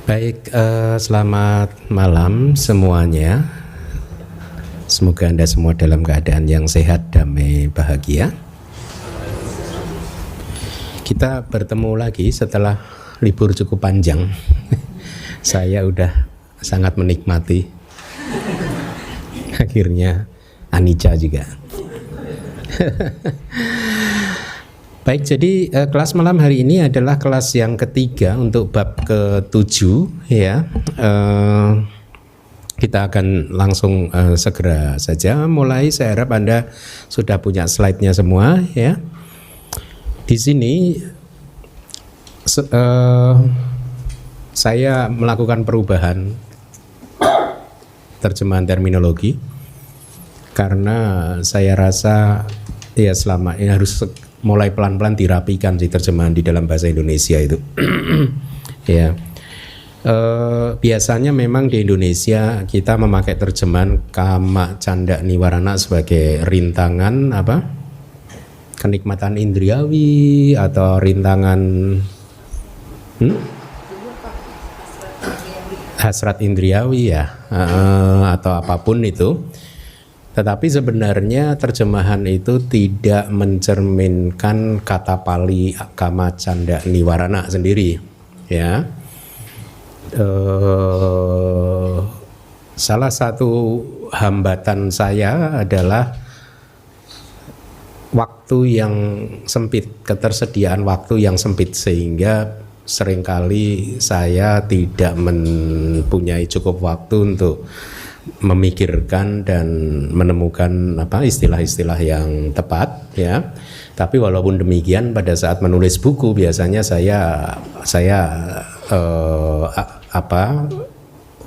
Baik, selamat malam semuanya. Semoga Anda semua dalam keadaan yang sehat, damai, bahagia. Kita bertemu lagi setelah libur cukup panjang. Saya udah sangat menikmati. Akhirnya Anica juga. Baik, jadi kelas malam hari ini adalah kelas yang ketiga untuk bab ke-7 ya. Kita akan langsung segera saja mulai. Saya harap Anda sudah punya slide-nya semua ya. Di sini saya melakukan perubahan terjemahan terminologi karena saya rasa ya selama ini harus mulai pelan-pelan dirapikan sih terjemahan di dalam bahasa Indonesia itu. Ya, biasanya memang di Indonesia kita memakai terjemahan Kama Canda Niwarana sebagai rintangan apa? Kenikmatan indriawi atau rintangan hasrat indriawi ya, atau apapun itu. Tetapi sebenarnya terjemahan itu tidak mencerminkan kata Pali Kama Canda Niwarana sendiri ya. Salah satu hambatan saya adalah waktu yang sempit, ketersediaan waktu yang sempit, sehingga seringkali saya tidak mempunyai cukup waktu untuk memikirkan dan menemukan apa istilah-istilah yang tepat ya. Tapi walaupun demikian pada saat menulis buku biasanya saya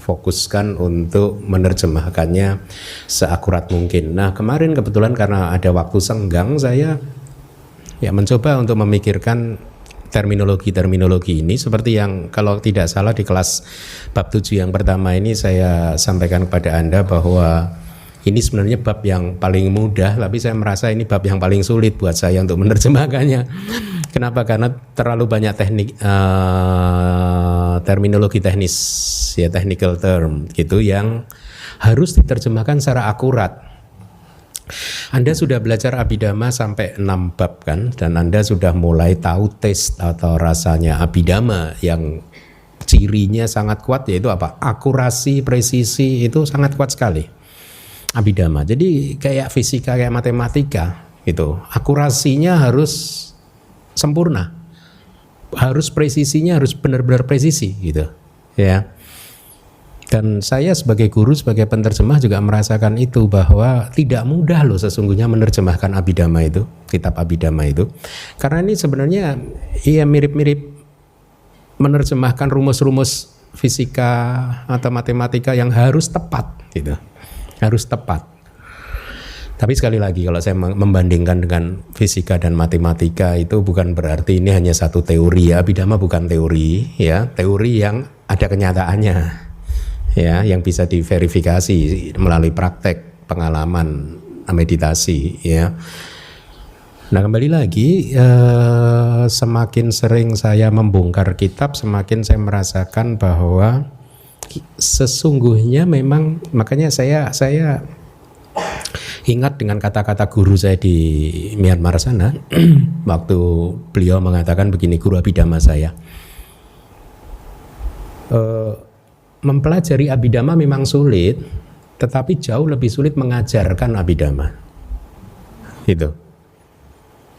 fokuskan untuk menerjemahkannya seakurat mungkin. Nah, kemarin kebetulan karena ada waktu senggang, saya ya mencoba untuk memikirkan terminologi ini seperti yang kalau tidak salah di kelas bab 7 yang pertama ini saya sampaikan kepada Anda bahwa ini sebenarnya bab yang paling mudah, tapi saya merasa ini bab yang paling sulit buat saya untuk menerjemahkannya. Kenapa? Karena terlalu banyak terminologi teknis ya, technical term gitu yang harus diterjemahkan secara akurat. Anda sudah belajar Abhidhamma sampai 6 bab kan, dan Anda sudah mulai tahu taste atau rasanya Abhidhamma yang cirinya sangat kuat, yaitu apa? Akurasi, presisi itu sangat kuat sekali Abhidhamma. Jadi kayak fisika, kayak matematika gitu. Akurasinya harus sempurna. Harus presisinya harus benar-benar presisi gitu. Ya. Dan saya sebagai guru, sebagai penterjemah juga merasakan itu, bahwa tidak mudah loh sesungguhnya menerjemahkan Abhidhamma itu, kitab Abhidhamma itu. Karena ini sebenarnya ya mirip-mirip menerjemahkan rumus-rumus fisika atau matematika yang harus tepat gitu. Harus tepat. Tapi sekali lagi kalau saya membandingkan dengan fisika dan matematika itu bukan berarti ini hanya satu teori ya. Abhidhamma bukan teori ya, teori yang ada kenyataannya. Ya, yang bisa diverifikasi melalui praktek, pengalaman, meditasi ya. Nah, kembali lagi semakin sering saya membongkar kitab, semakin saya merasakan bahwa sesungguhnya memang, makanya saya ingat dengan kata-kata guru saya di Myanmar sana waktu beliau mengatakan begini, guru Abhidhamma saya, mempelajari Abhidhamma memang sulit, tetapi jauh lebih sulit mengajarkan Abhidhamma. Gitu.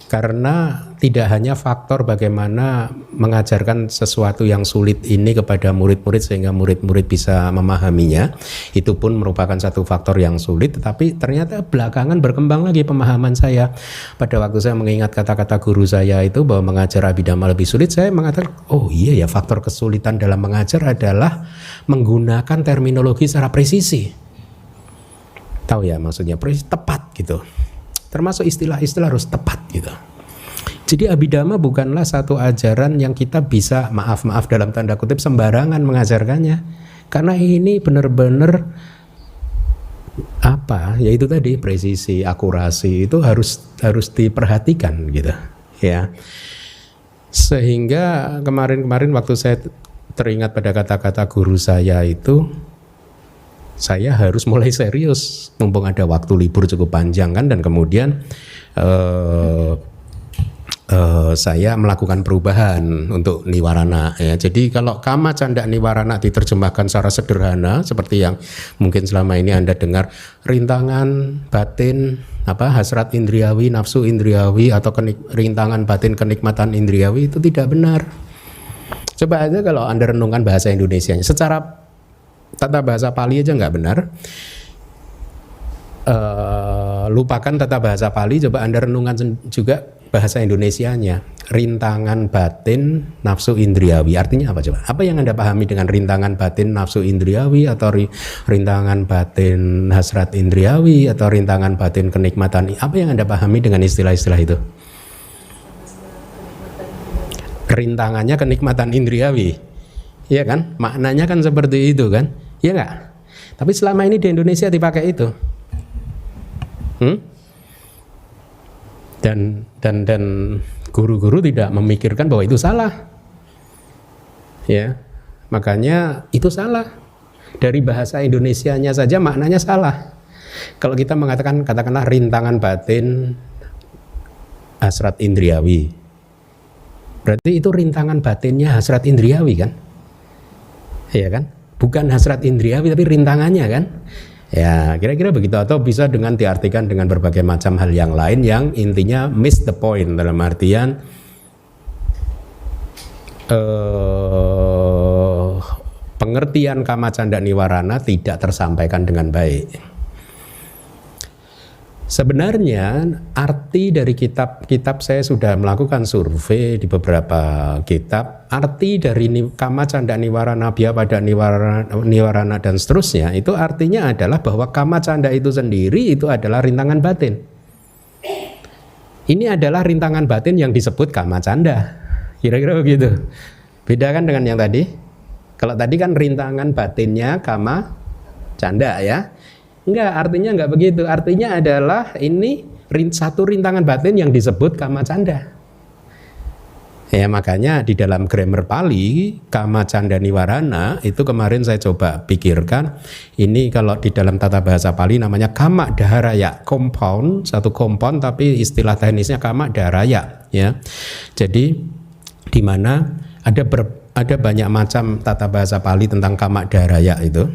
Karena tidak hanya faktor bagaimana mengajarkan sesuatu yang sulit ini kepada murid-murid sehingga murid-murid bisa memahaminya, itu pun merupakan satu faktor yang sulit, tetapi ternyata belakangan berkembang lagi pemahaman saya. Pada waktu saya mengingat kata-kata guru saya itu bahwa mengajar Abhidhamma lebih sulit, saya mengatakan, oh iya ya, faktor kesulitan dalam mengajar adalah menggunakan terminologi secara presisi. Tahu ya maksudnya, presisi, tepat gitu. Termasuk istilah-istilah harus tepat gitu. Jadi Abhidhamma bukanlah satu ajaran yang kita bisa maaf dalam tanda kutip sembarangan mengajarkannya. Karena ini benar-benar apa? Yaitu tadi presisi, akurasi itu harus diperhatikan gitu, ya. Sehingga kemarin waktu saya teringat pada kata-kata guru saya itu, saya harus mulai serius mumpung ada waktu libur cukup panjang kan, dan kemudian saya melakukan perubahan untuk niwarana ya. Jadi kalau kama canda niwarana diterjemahkan secara sederhana seperti yang mungkin selama ini Anda dengar, rintangan batin hasrat indriawi, nafsu indriawi, atau rintangan batin kenikmatan indriawi, itu tidak benar. Coba aja kalau Anda renungkan bahasa Indonesia secara tata bahasa Pali aja nggak benar. Lupakan tata bahasa Pali, coba Anda renungkan juga bahasa Indonesianya. Rintangan batin nafsu indriawi artinya apa coba? Apa yang Anda pahami dengan rintangan batin nafsu indriawi, atau rintangan batin hasrat indriawi, atau rintangan batin kenikmatan? Apa yang Anda pahami dengan istilah-istilah itu? Rintangannya kenikmatan indriawi, iya kan? Maknanya kan seperti itu kan? Iya nggak? Tapi selama ini di Indonesia dipakai itu. Dan guru-guru tidak memikirkan bahwa itu salah, ya, makanya itu salah. Dari bahasa Indonesianya saja maknanya salah. Kalau kita mengatakan, katakanlah rintangan batin hasrat indriawi, berarti itu rintangan batinnya hasrat indriawi kan, ya kan, bukan hasrat indriawi tapi rintangannya kan. Ya, kira-kira begitu, atau bisa dengan diartikan dengan berbagai macam hal yang lain yang intinya miss the point, dalam artian pengertian kama canda niwarana tidak tersampaikan dengan baik. Sebenarnya arti dari kitab saya sudah melakukan survei di beberapa kitab. Arti dari kama canda niwarana, biapada niwarana dan seterusnya, itu artinya adalah bahwa kama canda itu sendiri itu adalah rintangan batin. Ini adalah rintangan batin yang disebut kama canda. Kira-kira begitu. Beda kan dengan yang tadi? Kalau tadi kan rintangan batinnya kama canda ya. Enggak, artinya enggak begitu. Artinya adalah ini satu rintangan batin yang disebut kama canda. Ya, makanya di dalam grammar Pali kama canda niwarana itu kemarin saya coba pikirkan, ini kalau di dalam tata bahasa Pali namanya kama daharaya, compound, satu compound tapi istilah teknisnya kama daharaya ya. Jadi di mana ada banyak macam tata bahasa Pali tentang kama daharaya itu.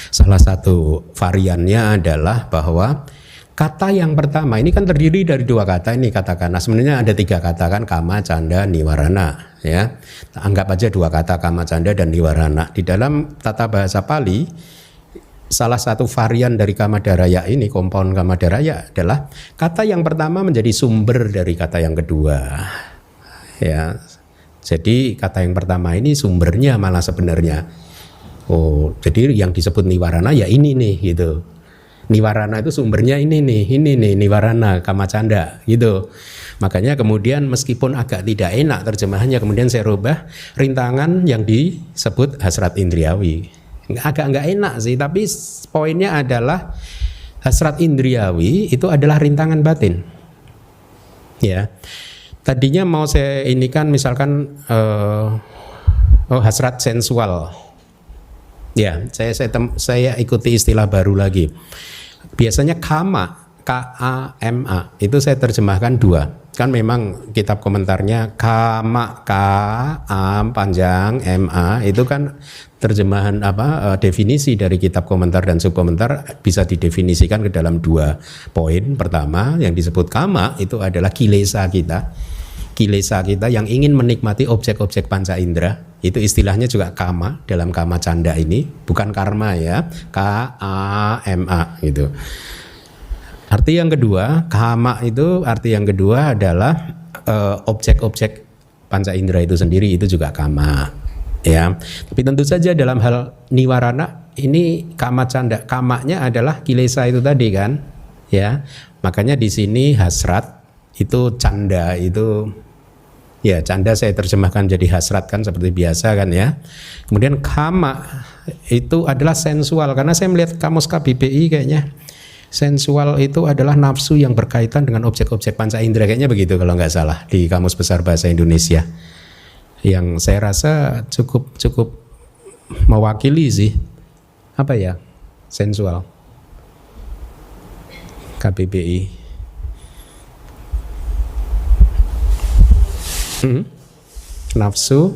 Salah satu variannya adalah bahwa kata yang pertama ini kan terdiri dari dua kata ini, katakanlah sebenarnya ada tiga kata kan, kama canda niwarana ya. Anggap aja dua kata, kama canda dan niwarana. Di dalam tata bahasa Pali salah satu varian dari kama daharaya ini, kompon kama daharaya, adalah kata yang pertama menjadi sumber dari kata yang kedua ya. Jadi kata yang pertama ini sumbernya malah sebenarnya. Oh, jadi yang disebut niwarana ya ini nih gitu. Niwarana itu sumbernya ini nih niwarana kama canda gitu. Makanya kemudian meskipun agak tidak enak terjemahannya, kemudian saya rubah rintangan yang disebut hasrat indriawi. Agak nggak enak sih, tapi poinnya adalah hasrat indriawi itu adalah rintangan batin. Ya. Tadinya mau saya ini kan misalkan hasrat sensual. Ya, saya ikuti istilah baru lagi. Biasanya kama, K-A-M-A, itu saya terjemahkan dua. Kan memang kitab komentarnya kama, K-A panjang, M-A, itu kan terjemahan definisi dari kitab komentar dan subkomentar bisa didefinisikan ke dalam dua poin. Pertama, yang disebut kama itu adalah kilesa kita. Kilesa kita yang ingin menikmati objek-objek panca indera, itu istilahnya juga kama dalam kama canda ini, bukan karma ya, K-A-M-A gitu. Arti yang kedua, kama itu arti yang kedua adalah objek-objek panca indera itu sendiri, itu juga kama ya. Tapi tentu saja dalam hal niwarana ini kama canda, kamanya adalah kilesa itu tadi kan ya. Makanya di sini hasrat itu canda itu ya, canda saya terjemahkan jadi hasrat kan seperti biasa kan ya. Kemudian kama itu adalah sensual, karena saya melihat kamus KBBI kayaknya sensual itu adalah nafsu yang berkaitan dengan objek-objek panca indera, kayaknya begitu kalau nggak salah di Kamus Besar Bahasa Indonesia yang saya rasa cukup mewakili sih, apa ya, sensual, KBBI. Nafsu.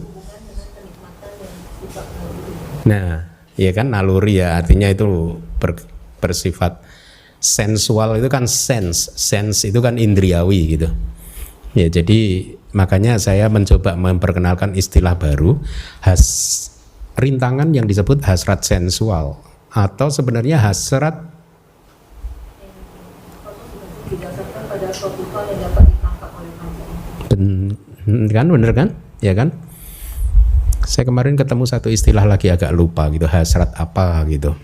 Nah, ya kan, naluri ya, artinya itu bersifat sensual, itu kan sense itu kan indriawi gitu. Ya, jadi makanya saya mencoba memperkenalkan istilah baru, rintangan yang disebut hasrat sensual, atau sebenarnya hasrat didasarkan pada suatu hal yang dapat ditangkap oleh panca. kan, bener kan, ya kan? Saya kemarin ketemu satu istilah lagi agak lupa gitu, hasrat apa gitu.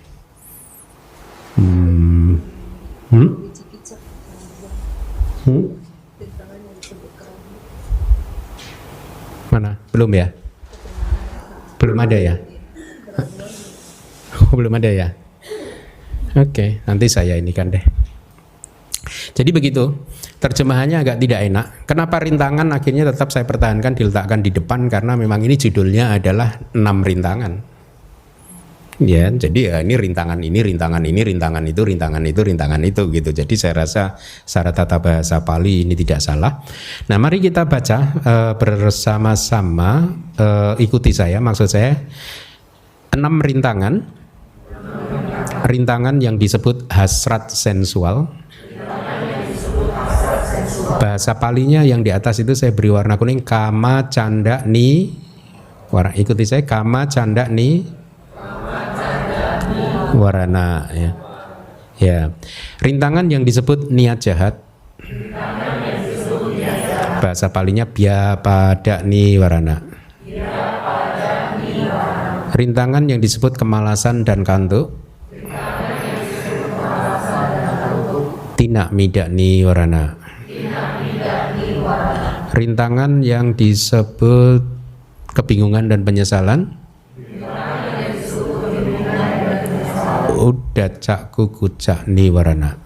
Mana? Belum ya? Belum ada ya? Belum ada ya? Oke, nanti saya ini kan deh. Jadi begitu, terjemahannya agak tidak enak. Kenapa rintangan akhirnya tetap saya pertahankan diletakkan di depan, karena memang ini judulnya adalah 6 rintangan. Ya, jadi ya ini rintangan ini, rintangan ini, rintangan itu, rintangan itu, rintangan itu gitu. Jadi saya rasa secara tata bahasa Pali ini tidak salah. Nah, mari kita baca bersama-sama, ikuti saya, maksud saya 6 rintangan. Rintangan yang disebut hasrat sensual. Bahasa Palinya yang di atas itu saya beri warna kuning, kama canda ni. Ikuti saya, kama canda ni warana ya. Ya. Rintangan yang disebut niat jahat. Bahasa Palinya byapada ni warana. Rintangan yang disebut kemalasan dan kantuk. Tinak midak ni warana. Rintangan yang disebut kebingungan dan penyesalan. Udacak kukucak niwarana.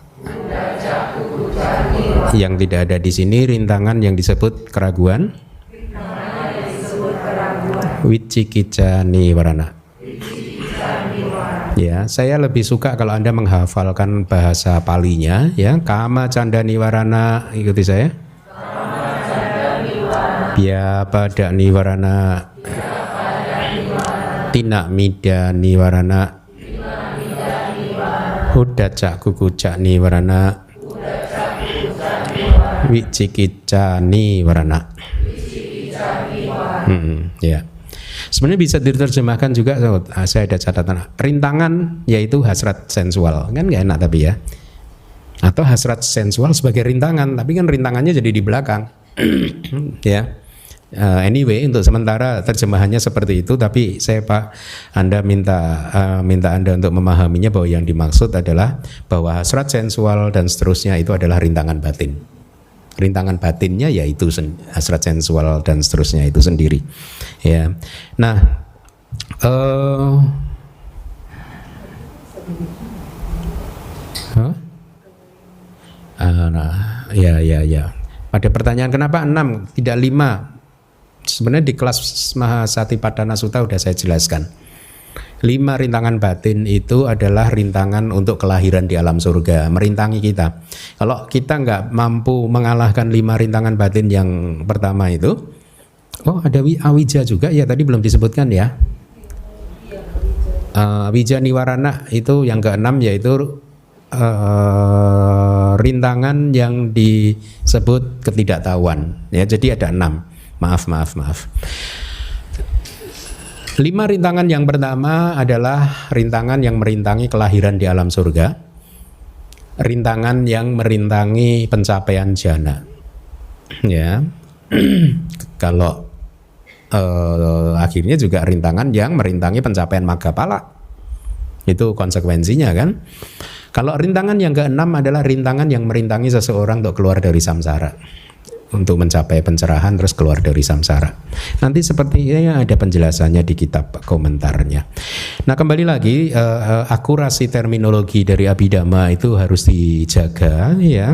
Yang tidak ada di sini rintangan yang disebut keraguan. Wicikica niwarana. Ya, saya lebih suka kalau Anda menghafalkan bahasa Palinya ya. Kama canda niwarana, ikuti saya. Byapada niwarana. Tinak mida niwarana. Udacak kukucak niwarana. Wicikica niwarana. Ya. Sebenarnya bisa diterjemahkan juga, saya ada catatan, rintangan yaitu hasrat sensual, kan nggak enak tapi ya. Atau hasrat sensual sebagai rintangan, tapi kan rintangannya jadi di belakang. Ya. Anyway, untuk sementara terjemahannya seperti itu, tapi saya Anda minta Anda untuk memahaminya bahwa yang dimaksud adalah bahwa hasrat sensual dan seterusnya itu adalah rintangan batin. Rintangan batinnya yaitu hasrat sensual dan seterusnya itu sendiri. Ya. Nah, ya. Pada pertanyaan kenapa 6 tidak 5? Sebenarnya di kelas Mahasatipatthana Sutta sudah saya jelaskan. 5 rintangan batin itu adalah rintangan untuk kelahiran di alam surga, merintangi kita. Kalau kita nggak mampu mengalahkan 5 rintangan batin yang pertama itu, ada awija juga ya, tadi belum disebutkan ya. Wija niwarana itu yang ke-6, yaitu rintangan yang disebut ketidaktahuan. Ya, jadi ada 6. Maaf. 5 rintangan yang pertama adalah rintangan yang merintangi kelahiran di alam surga. Rintangan yang merintangi pencapaian jana. Ya. Kalau akhirnya juga rintangan yang merintangi pencapaian Maggapala. Itu konsekuensinya kan. Kalau rintangan yang ke-6 adalah rintangan yang merintangi seseorang untuk keluar dari samsara, untuk mencapai pencerahan terus keluar dari samsara. Nanti sepertinya ada penjelasannya di kitab komentarnya. Nah, kembali lagi, akurasi terminologi dari Abhidhamma itu harus dijaga ya.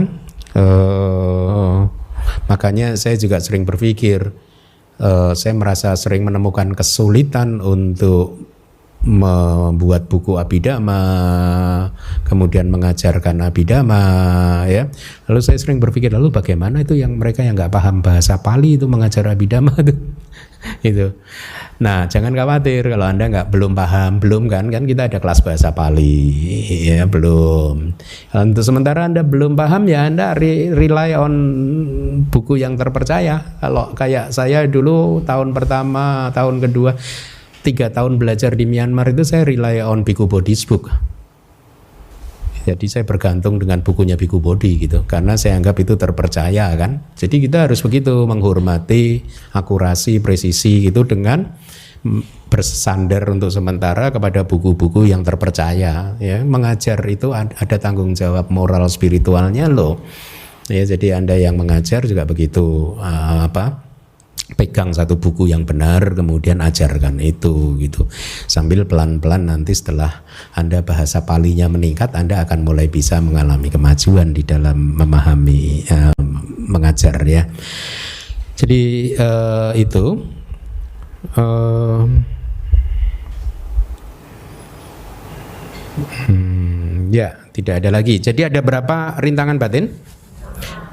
Makanya saya juga sering berpikir saya merasa sering menemukan kesulitan untuk membuat buku Abhidhamma, kemudian mengajarkan Abhidhamma, ya. Lalu saya sering berpikir, lalu bagaimana itu yang mereka yang nggak paham bahasa Pali itu mengajar Abhidhamma itu, itu. Nah, jangan khawatir kalau Anda belum paham, belum kan kita ada kelas bahasa Pali, ya belum. Untuk sementara Anda belum paham, ya Anda rely on buku yang terpercaya. Kalau kayak saya dulu tahun pertama, tahun kedua, 3 tahun belajar di Myanmar itu saya rely on Bhikkhu Bodhi's book. Jadi saya bergantung dengan bukunya Bhikkhu Bodhi gitu, karena saya anggap itu terpercaya kan. Jadi kita harus begitu menghormati akurasi, presisi itu dengan bersandar untuk sementara kepada buku-buku yang terpercaya. Ya, mengajar itu ada tanggung jawab moral spiritualnya loh. Ya, jadi Anda yang mengajar juga begitu, pegang satu buku yang benar kemudian ajarkan itu gitu, sambil pelan-pelan nanti setelah Anda bahasa Palinya meningkat, Anda akan mulai bisa mengalami kemajuan di dalam memahami mengajar ya. Jadi itu ya tidak ada lagi. Jadi ada berapa rintangan batin?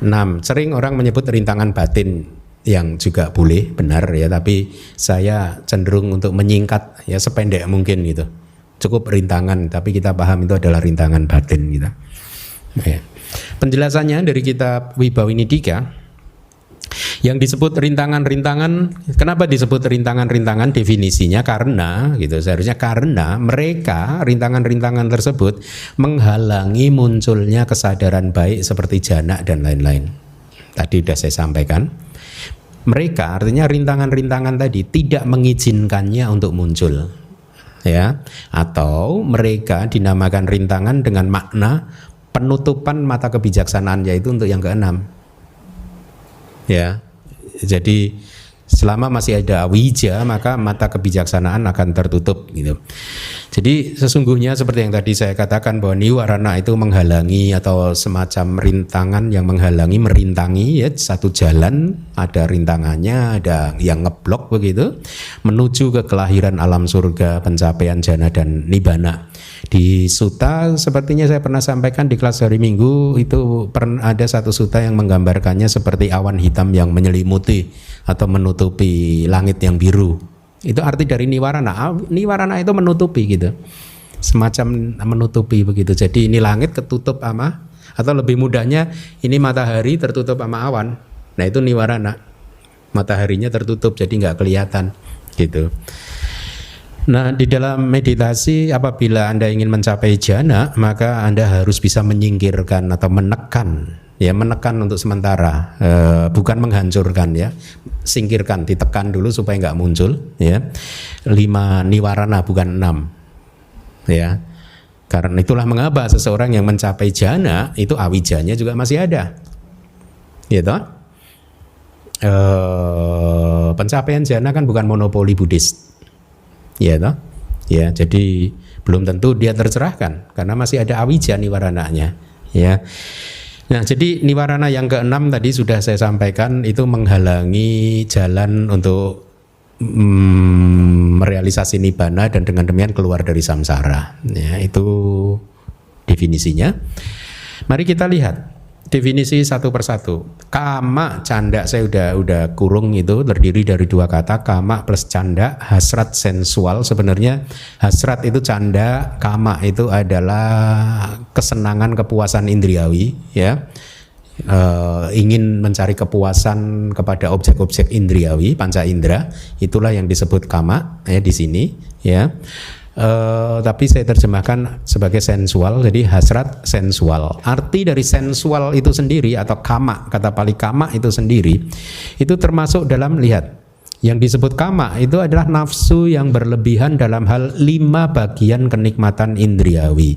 6. Sering orang menyebut rintangan batin, yang juga boleh benar ya, tapi saya cenderung untuk menyingkat ya sependek mungkin gitu. Cukup rintangan, tapi kita paham itu adalah rintangan batin gitu. Ya. Penjelasannya dari kitab Wibawinidika, yang disebut rintangan-rintangan, kenapa disebut rintangan-rintangan definisinya? Karena gitu, seharusnya karena mereka rintangan-rintangan tersebut menghalangi munculnya kesadaran baik seperti jana dan lain-lain. Tadi sudah saya sampaikan. Mereka artinya rintangan-rintangan tadi tidak mengizinkannya untuk muncul, ya, atau mereka dinamakan rintangan dengan makna penutupan mata kebijaksanaan, yaitu untuk yang keenam, ya. Jadi selama masih ada awija, maka mata kebijaksanaan akan tertutup gitu. Jadi sesungguhnya seperti yang tadi saya katakan bahwa niwarana itu menghalangi atau semacam rintangan yang menghalangi, merintangi ya satu jalan, ada rintangannya, ada yang ngeblok begitu menuju ke kelahiran alam surga, pencapaian jana dan nibbana. Di sutta sepertinya saya pernah sampaikan di kelas hari Minggu itu ada satu sutta yang menggambarkannya seperti awan hitam yang menyelimuti atau menutupi langit yang biru. Itu arti dari niwarana. Niwarana itu menutupi gitu, semacam menutupi begitu. Jadi ini langit ketutup sama, atau lebih mudahnya ini matahari tertutup sama awan. Nah itu niwarana, mataharinya tertutup jadi nggak kelihatan gitu. Nah di dalam meditasi apabila Anda ingin mencapai jana, maka Anda harus bisa menyingkirkan atau menekan, ya menekan untuk sementara, bukan menghancurkan ya, singkirkan, ditekan dulu supaya nggak muncul ya. 5 niwarana bukan 6 ya. Karena itulah mengapa seseorang yang mencapai jana itu awijanya juga masih ada, gitu. Pencapaian jana kan bukan monopoli Buddhis, ya toh? Ya, jadi belum tentu dia tercerahkan karena masih ada awija niwarananya, ya. Nah, jadi niwarana yang keenam tadi sudah saya sampaikan itu menghalangi jalan untuk merealisasi nibbana dan dengan demikian keluar dari samsara. Ya, itu definisinya. Mari kita lihat definisi satu persatu. Kama, canda, saya udah kurung itu terdiri dari 2 kata, kama plus canda, hasrat sensual. Sebenarnya hasrat itu canda, kama itu adalah kesenangan, kepuasan indriawi, ya. Ingin mencari kepuasan kepada objek-objek indriawi, panca indera, itulah yang disebut kama ya di sini, ya. Tapi saya terjemahkan sebagai sensual, jadi hasrat sensual. Arti dari sensual itu sendiri atau kama, kata Pali kama itu sendiri, itu termasuk dalam, lihat, yang disebut kama itu adalah nafsu yang berlebihan dalam hal 5 bagian kenikmatan indriawi.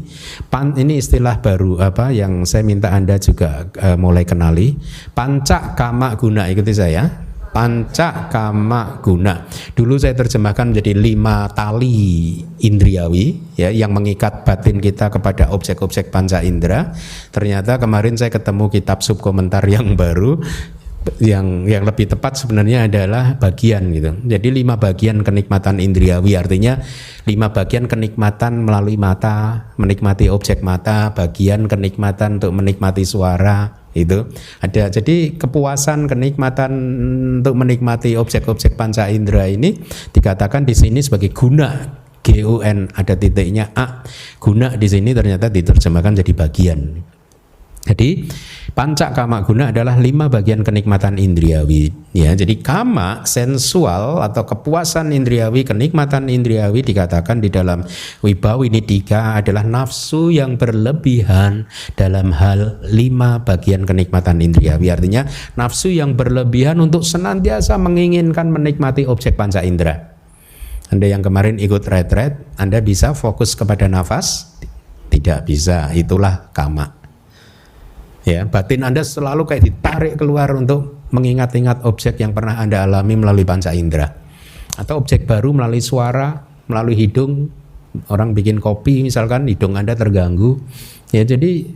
Ini istilah baru yang saya minta Anda juga mulai kenali. Panca kama guna, ikuti saya. Panca kama guna. Dulu saya terjemahkan menjadi 5 tali indriawi ya, yang mengikat batin kita kepada objek-objek panca indera. Ternyata kemarin saya ketemu kitab subkomentar yang baru, yang lebih tepat sebenarnya adalah bagian gitu. Jadi 5 bagian kenikmatan indriawi, artinya 5 bagian kenikmatan melalui mata, menikmati objek mata, bagian kenikmatan untuk menikmati suara itu ada. Jadi kepuasan kenikmatan untuk menikmati objek-objek panca indera ini dikatakan di sini sebagai guna, GUN ada titiknya A. Guna di sini ternyata diterjemahkan jadi bagian. Jadi panca kama guna adalah 5 bagian kenikmatan indriawi ya. Jadi kama sensual atau kepuasan indriawi, kenikmatan indriawi dikatakan di dalam Wibawinidika adalah nafsu yang berlebihan dalam hal 5 bagian kenikmatan indriawi. Artinya nafsu yang berlebihan untuk senantiasa menginginkan menikmati objek panca indera. Anda yang kemarin ikut retret, Anda bisa fokus kepada nafas? Tidak bisa, itulah kama. Ya, batin Anda selalu kayak ditarik keluar untuk mengingat-ingat objek yang pernah Anda alami melalui panca indera. Atau objek baru melalui suara, melalui hidung. Orang bikin kopi misalkan, hidung Anda terganggu. Ya, jadi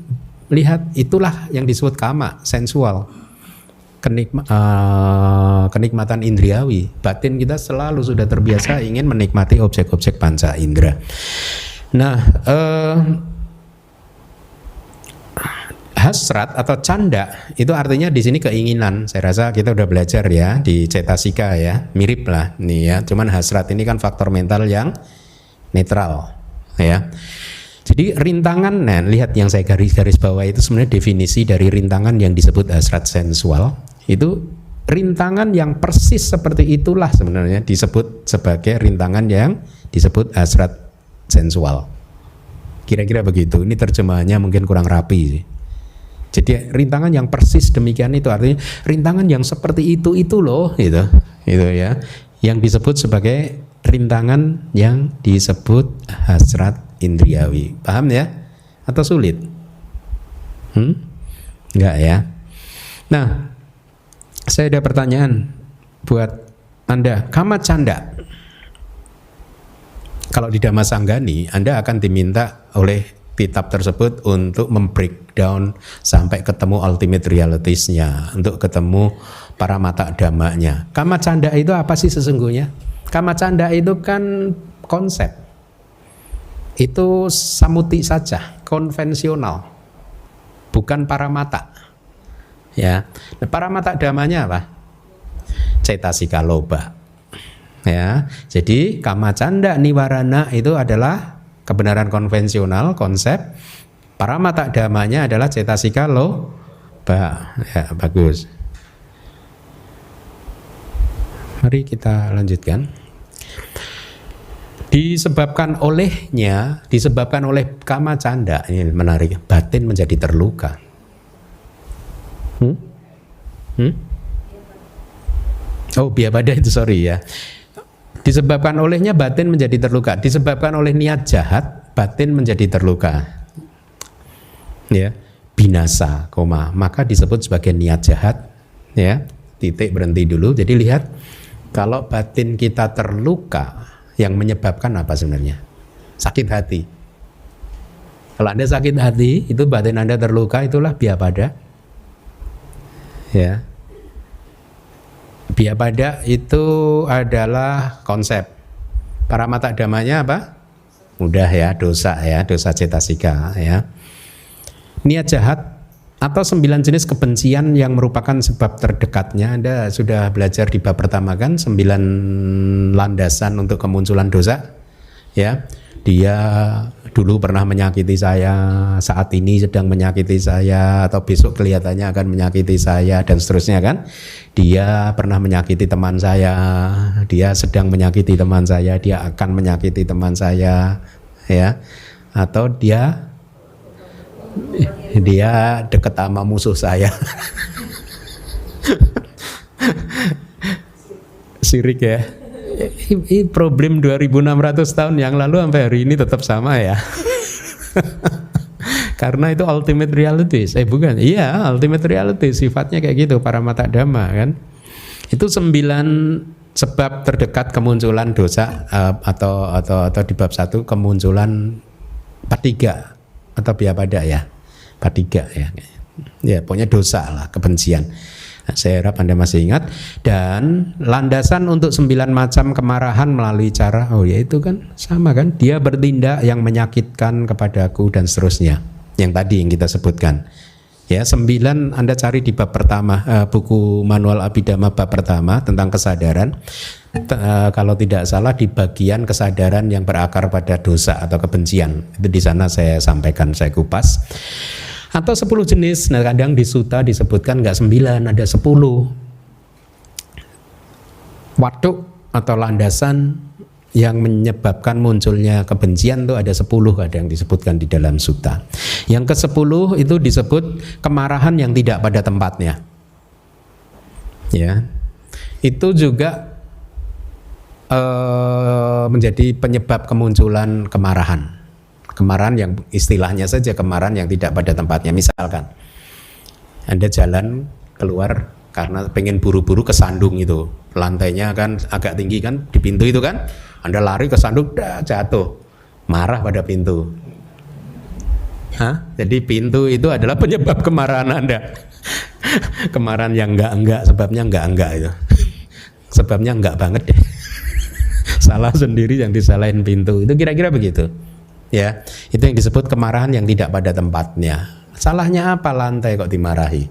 lihat, itulah yang disebut kama, sensual. Kenikmatan indriawi. Batin kita selalu sudah terbiasa ingin menikmati objek-objek panca indera. Nah, hasrat atau canda itu artinya di sini keinginan. Saya rasa kita udah belajar ya di cetasika ya, mirip lah nih ya. Cuman hasrat ini kan faktor mental yang netral ya. Jadi rintangan, nah lihat yang saya garis bawah itu sebenarnya definisi dari rintangan yang disebut hasrat sensual. Itu rintangan yang persis seperti itulah sebenarnya disebut sebagai rintangan yang disebut hasrat sensual. Kira-kira begitu. Ini terjemahannya mungkin kurang rapi sih. Jadi rintangan yang persis demikian itu artinya rintangan yang seperti itu loh gitu ya, yang disebut sebagai rintangan yang disebut hasrat indriawi. Paham ya? Atau sulit? Enggak ya? Nah, saya ada pertanyaan buat Anda. Kama canda, kalau di Dhamma Sanggani Anda akan diminta oleh kitab tersebut untuk membreakdown sampai ketemu ultimate realities-nya, untuk ketemu para mata dhammanya. Kama canda itu apa sih sesungguhnya? Kama canda itu kan konsep. Itu samuti saja, konvensional. Bukan para mata. Ya. Nah, para mata dhammanya apa? Cetasika loba. Ya. Jadi kama canda niwarana itu adalah kebenaran konvensional, konsep. Para mata dhammanya adalah cetasika loba. Ya, bagus. Mari kita lanjutkan. Disebabkan oleh kama canda, ini menarik, batin menjadi terluka. Oh, biabada itu sorry ya. Disebabkan olehnya batin menjadi terluka. Disebabkan oleh niat jahat, batin menjadi terluka. Ya, binasa, maka disebut sebagai niat jahat. Ya, titik berhenti dulu. Jadi lihat, kalau batin kita terluka, yang menyebabkan apa sebenarnya? Sakit hati. Kalau Anda sakit hati, itu batin Anda terluka, itulah biabada. Ya. Biabada itu adalah konsep. Para mata dhammanya apa? Mudah ya, dosa cetasika ya. Niat jahat atau 9 jenis kebencian yang merupakan sebab terdekatnya. Anda sudah belajar di bab pertama kan, 9 landasan untuk kemunculan dosa. Ya, dia dulu pernah menyakiti saya, saat ini sedang menyakiti saya, atau besok kelihatannya akan menyakiti saya, dan seterusnya kan. Dia pernah menyakiti teman saya, dia sedang menyakiti teman saya, dia akan menyakiti teman saya, ya. Atau dia dekat sama musuh saya. Sirik ya. Ini problem 2600 tahun yang lalu sampai hari ini tetap sama ya. Karena itu ultimate reality. Bukan. Iya, ultimate reality sifatnya kayak gitu para mata dhamma kan. Itu 9 sebab terdekat kemunculan dosa atau di bab 1 kemunculan patiga atau biabada ya. Patiga ya. Ya, pokoknya dosa lah, kebencian. Saya harap Anda masih ingat. Dan landasan untuk 9 macam kemarahan melalui cara, ya itu kan sama kan, dia bertindak yang menyakitkan kepadaku dan seterusnya. Yang tadi yang kita sebutkan. Ya, 9 Anda cari di bab pertama, buku manual Abhidhamma bab pertama tentang kesadaran. Kalau tidak salah di bagian kesadaran yang berakar pada dosa atau kebencian. Itu di sana saya sampaikan, saya kupas. Atau 10 jenis, nah kadang di suta disebutkan nggak 9, ada 10. Waduk atau landasan yang menyebabkan munculnya kebencian itu ada 10 kadang disebutkan di dalam suta. Yang ke-10 itu disebut kemarahan yang tidak pada tempatnya. Ya. Itu juga menjadi penyebab kemunculan kemarahan. Kemarahan yang istilahnya saja kemarahan yang tidak pada tempatnya. Misalkan Anda jalan keluar karena pengen buru-buru kesandung itu, lantainya kan agak tinggi kan di pintu itu kan, Anda lari kesandung, jatuh, marah pada pintu. Jadi pintu itu adalah penyebab kemarahan Anda. Kemarahan yang enggak, sebabnya enggak itu. Sebabnya enggak banget deh. Salah sendiri yang disalahin pintu. Itu kira-kira begitu. Ya, itu yang disebut kemarahan yang tidak pada tempatnya. Salahnya apa lantai kok dimarahi?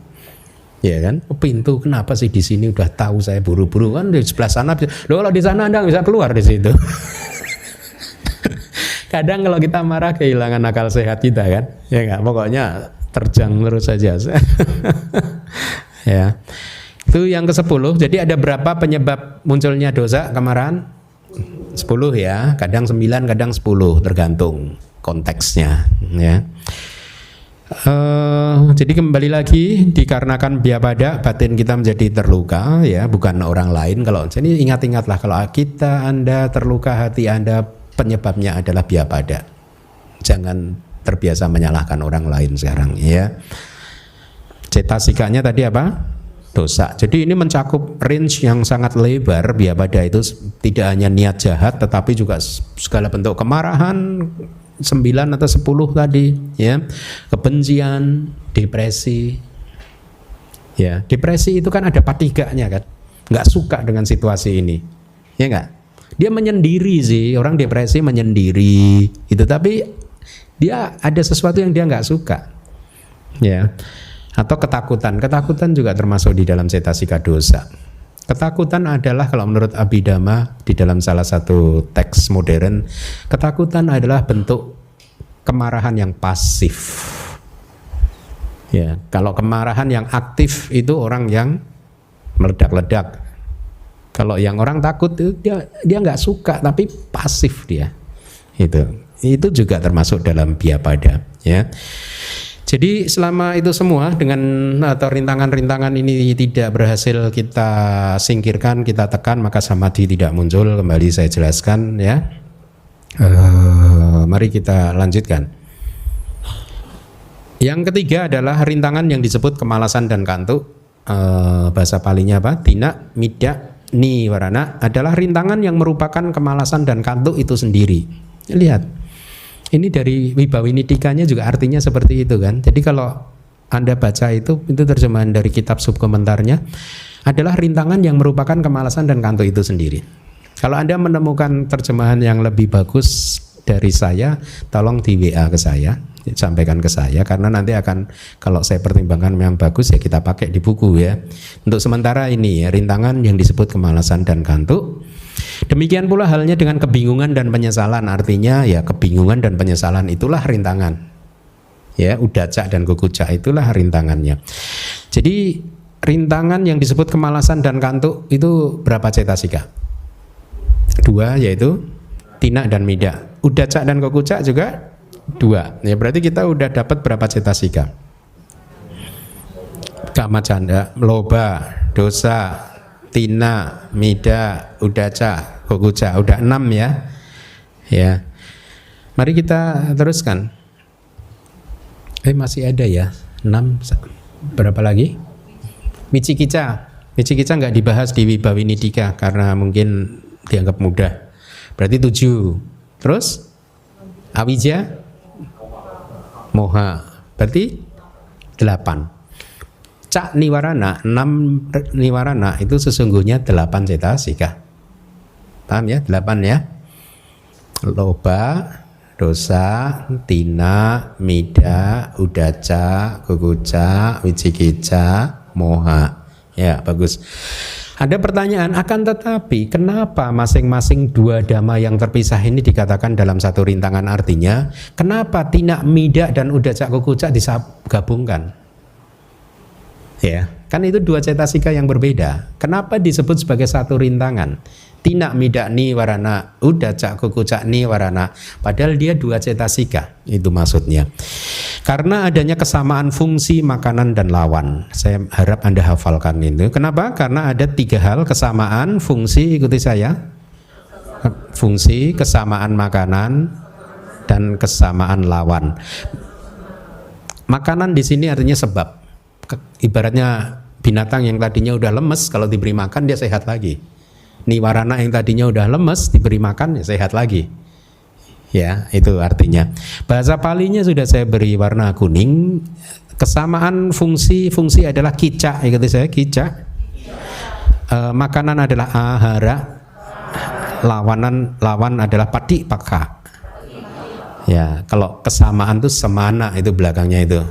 Ya kan? Pintu kenapa sih di sini udah tahu saya buru-buru kan di sebelah sana. Loh, kalau di sana Anda nggak bisa keluar di situ. Kadang kalau kita marah kehilangan akal sehat kita kan. Ya nggak, pokoknya terjang terus saja. Ya. Itu yang ke-10. Jadi ada berapa penyebab munculnya dosa kemarahan? 10 ya, kadang 9, kadang 10, tergantung konteksnya ya. Jadi kembali lagi, dikarenakan biapada batin kita menjadi terluka ya, bukan orang lain. Kalau jadi ingat-ingatlah, kalau kita Anda terluka, hati Anda penyebabnya adalah biapada. Jangan terbiasa menyalahkan orang lain sekarang ya. Cetasikanya tadi apa? Dosa. Jadi ini mencakup range yang sangat lebar. Biapada itu tidak hanya niat jahat, tetapi juga segala bentuk kemarahan, 9 atau 10 tadi, ya, kebencian, depresi. Ya, depresi itu kan ada patiganya kan, nggak suka dengan situasi ini, ya nggak? Dia menyendiri sih, orang depresi menyendiri, itu tapi dia ada sesuatu yang dia nggak suka, ya. Atau ketakutan juga termasuk di dalam cetasika dosa. Ketakutan adalah kalau menurut Abhidhamma di dalam salah satu teks modern, ketakutan adalah bentuk kemarahan yang pasif. Ya, kalau kemarahan yang aktif itu orang yang meledak-ledak. Kalau yang orang takut itu dia nggak suka tapi pasif dia. Itu juga termasuk dalam biapada, ya. Jadi selama itu semua dengan atau rintangan-rintangan ini tidak berhasil kita singkirkan, kita tekan, maka samadhi tidak muncul. Kembali saya jelaskan ya. Mari kita lanjutkan. Yang ketiga adalah rintangan yang disebut kemalasan dan kantuk. Bahasa palinya apa? Tina, mida, niwarana adalah rintangan yang merupakan kemalasan dan kantuk itu sendiri. Lihat. Ini dari Wibawinidikanya juga artinya seperti itu kan. Jadi kalau Anda baca itu terjemahan dari kitab subkomentarnya adalah rintangan yang merupakan kemalasan dan kantuk itu sendiri. Kalau Anda menemukan terjemahan yang lebih bagus dari saya, tolong di WA ke saya, sampaikan ke saya, karena nanti akan, kalau saya pertimbangkan yang bagus ya kita pakai di buku ya. Untuk sementara ini ya, rintangan yang disebut kemalasan dan kantuk. Demikian pula halnya dengan kebingungan dan penyesalan. Artinya ya kebingungan dan penyesalan itulah rintangan. Ya, udaca dan kukuca itulah rintangannya. Jadi rintangan yang disebut kemalasan dan kantuk itu berapa cetasika? 2, yaitu tina dan mida. Udaca dan kukuca juga 2. Ya berarti kita udah dapat berapa cetasika? Kama canda, loba, dosa, tina, mida, udaca, kukuca, udah 6 ya. Ya. Mari kita teruskan. Masih ada ya 6. Berapa lagi? Michikica. Michikica nggak dibahas di Wibawinidika karena mungkin dianggap mudah. Berarti 7. Terus awija, moha. Berarti 8. cak niwarana, 6 niwarana itu sesungguhnya 8 cetasika. Paham ya? 8 ya. Loba, dosa, tina, mida, udaca, guguca, wicikica, moha. Ya, bagus. Ada pertanyaan, akan tetapi kenapa masing-masing 2 dhamma yang terpisah ini dikatakan dalam satu rintangan? Artinya, kenapa tina, mida, dan udaca, guguca digabungkan? Ya, kan itu 2 cetasika yang berbeda. Kenapa disebut sebagai satu rintangan? Tina, mida, niwarana, udaca, guguca, niwarana. Padahal dia 2 cetasika, itu maksudnya. Karena adanya kesamaan fungsi, makanan, dan lawan. Saya harap Anda hafalkan itu. Kenapa? Karena ada 3 hal, kesamaan, fungsi, ikuti saya. Fungsi, kesamaan makanan, dan kesamaan lawan. Makanan di sini artinya sebab. Ibaratnya binatang yang tadinya udah lemes, kalau diberi makan dia sehat lagi. Niwarana yang tadinya udah lemes, diberi makan ya sehat lagi. Ya, itu artinya. Bahasa Palinya sudah saya beri warna kuning. Kesamaan fungsi adalah kica, ikuti saya, kica. Makanan adalah ahara. Lawan adalah patipaka. Ya, kalau kesamaan itu semana, itu belakangnya itu.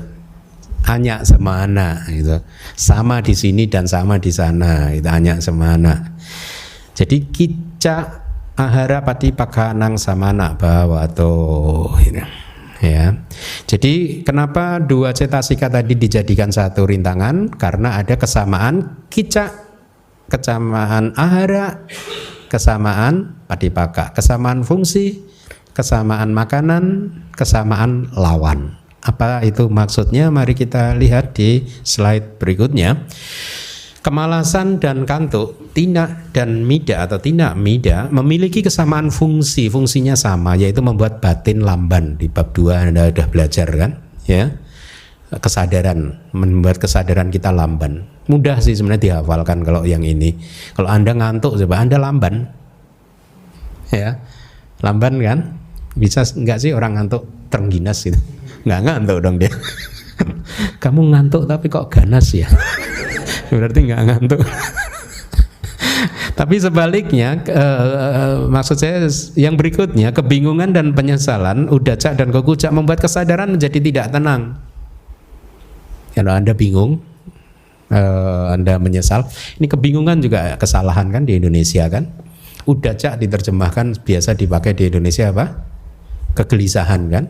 Hanya semana itu. Sama di sini dan sama di sana, itu hanya semana. Jadi kica ahara patipaka nang samana bawato. Ya. Jadi kenapa 2 cetasika tadi dijadikan satu rintangan? Karena ada kesamaan kica, kesamaan ahara, kesamaan patipaka, kesamaan fungsi, kesamaan makanan, kesamaan lawan. Apa itu maksudnya? Mari kita lihat di slide berikutnya. Kemalasan dan kantuk, tina dan mida atau tina mida memiliki kesamaan fungsi. Fungsinya sama, yaitu membuat batin lamban. Di bab 2 Anda sudah belajar kan? Ya, kesadaran, membuat kesadaran kita lamban. Mudah sih sebenarnya dihafalkan kalau yang ini. Kalau Anda ngantuk, coba Anda lamban. Ya, lamban kan? Bisa nggak sih orang ngantuk terengginas gitu? Nggak ngantuk dong dia. Kamu ngantuk tapi kok ganas ya? Berarti nggak ngantuk. Tapi sebaliknya, maksud saya yang berikutnya, kebingungan dan penyesalan, udaca dan guguca membuat kesadaran menjadi tidak tenang. Kalau Anda bingung, Anda menyesal, ini kebingungan juga kesalahan kan di Indonesia kan. Udaca diterjemahkan biasa dipakai di Indonesia apa? Kegelisahan kan,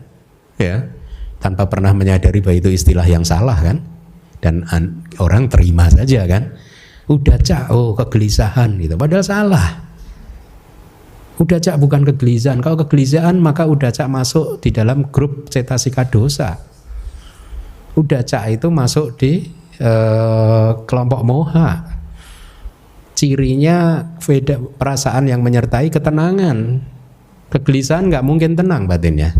ya, tanpa pernah menyadari bahwa itu istilah yang salah kan. Dan orang terima saja kan. Udaca, oh kegelisahan gitu. Padahal salah. Udaca bukan kegelisahan. Kalau kegelisahan maka udaca masuk di dalam grup cetasika dosa. Udaca itu masuk di kelompok moha. Cirinya perasaan yang menyertai ketenangan. Kegelisahan nggak mungkin tenang batinnya.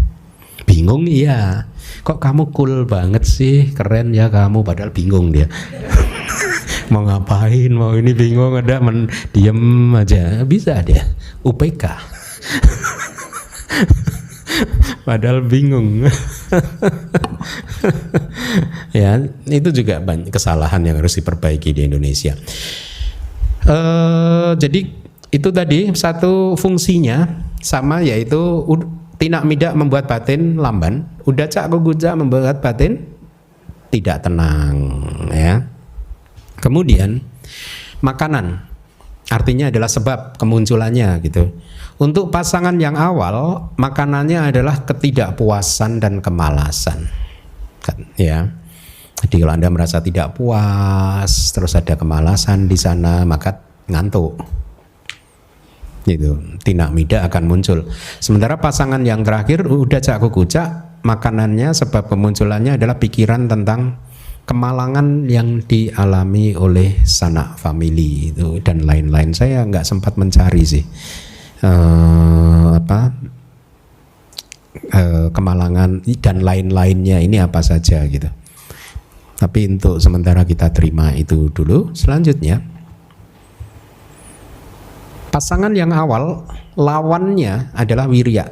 Bingung iya. Kok kamu cool banget sih, keren ya kamu, padahal bingung dia. Mau ngapain, mau ini bingung, ada diem aja, bisa dia. UPK. Padahal bingung. Ya, itu juga banyak kesalahan yang harus diperbaiki di Indonesia. Jadi itu tadi satu fungsinya sama, yaitu tina mida membuat batin lamban, udaca guguca membuat batin tidak tenang, ya. Kemudian makanan artinya adalah sebab kemunculannya gitu. Untuk pasangan yang awal, makanannya adalah ketidakpuasan dan kemalasan, ya. Jadi kalau Anda merasa tidak puas, terus ada kemalasan di sana, maka ngantuk. Gitu, tina mida akan muncul. Sementara pasangan yang terakhir udaca guguca, makanannya sebab kemunculannya adalah pikiran tentang kemalangan yang dialami oleh sanak famili itu dan lain-lain. Saya nggak sempat mencari sih kemalangan dan lain-lainnya ini apa saja gitu. Tapi untuk sementara kita terima itu dulu. Selanjutnya, pasangan yang awal lawannya adalah wirya.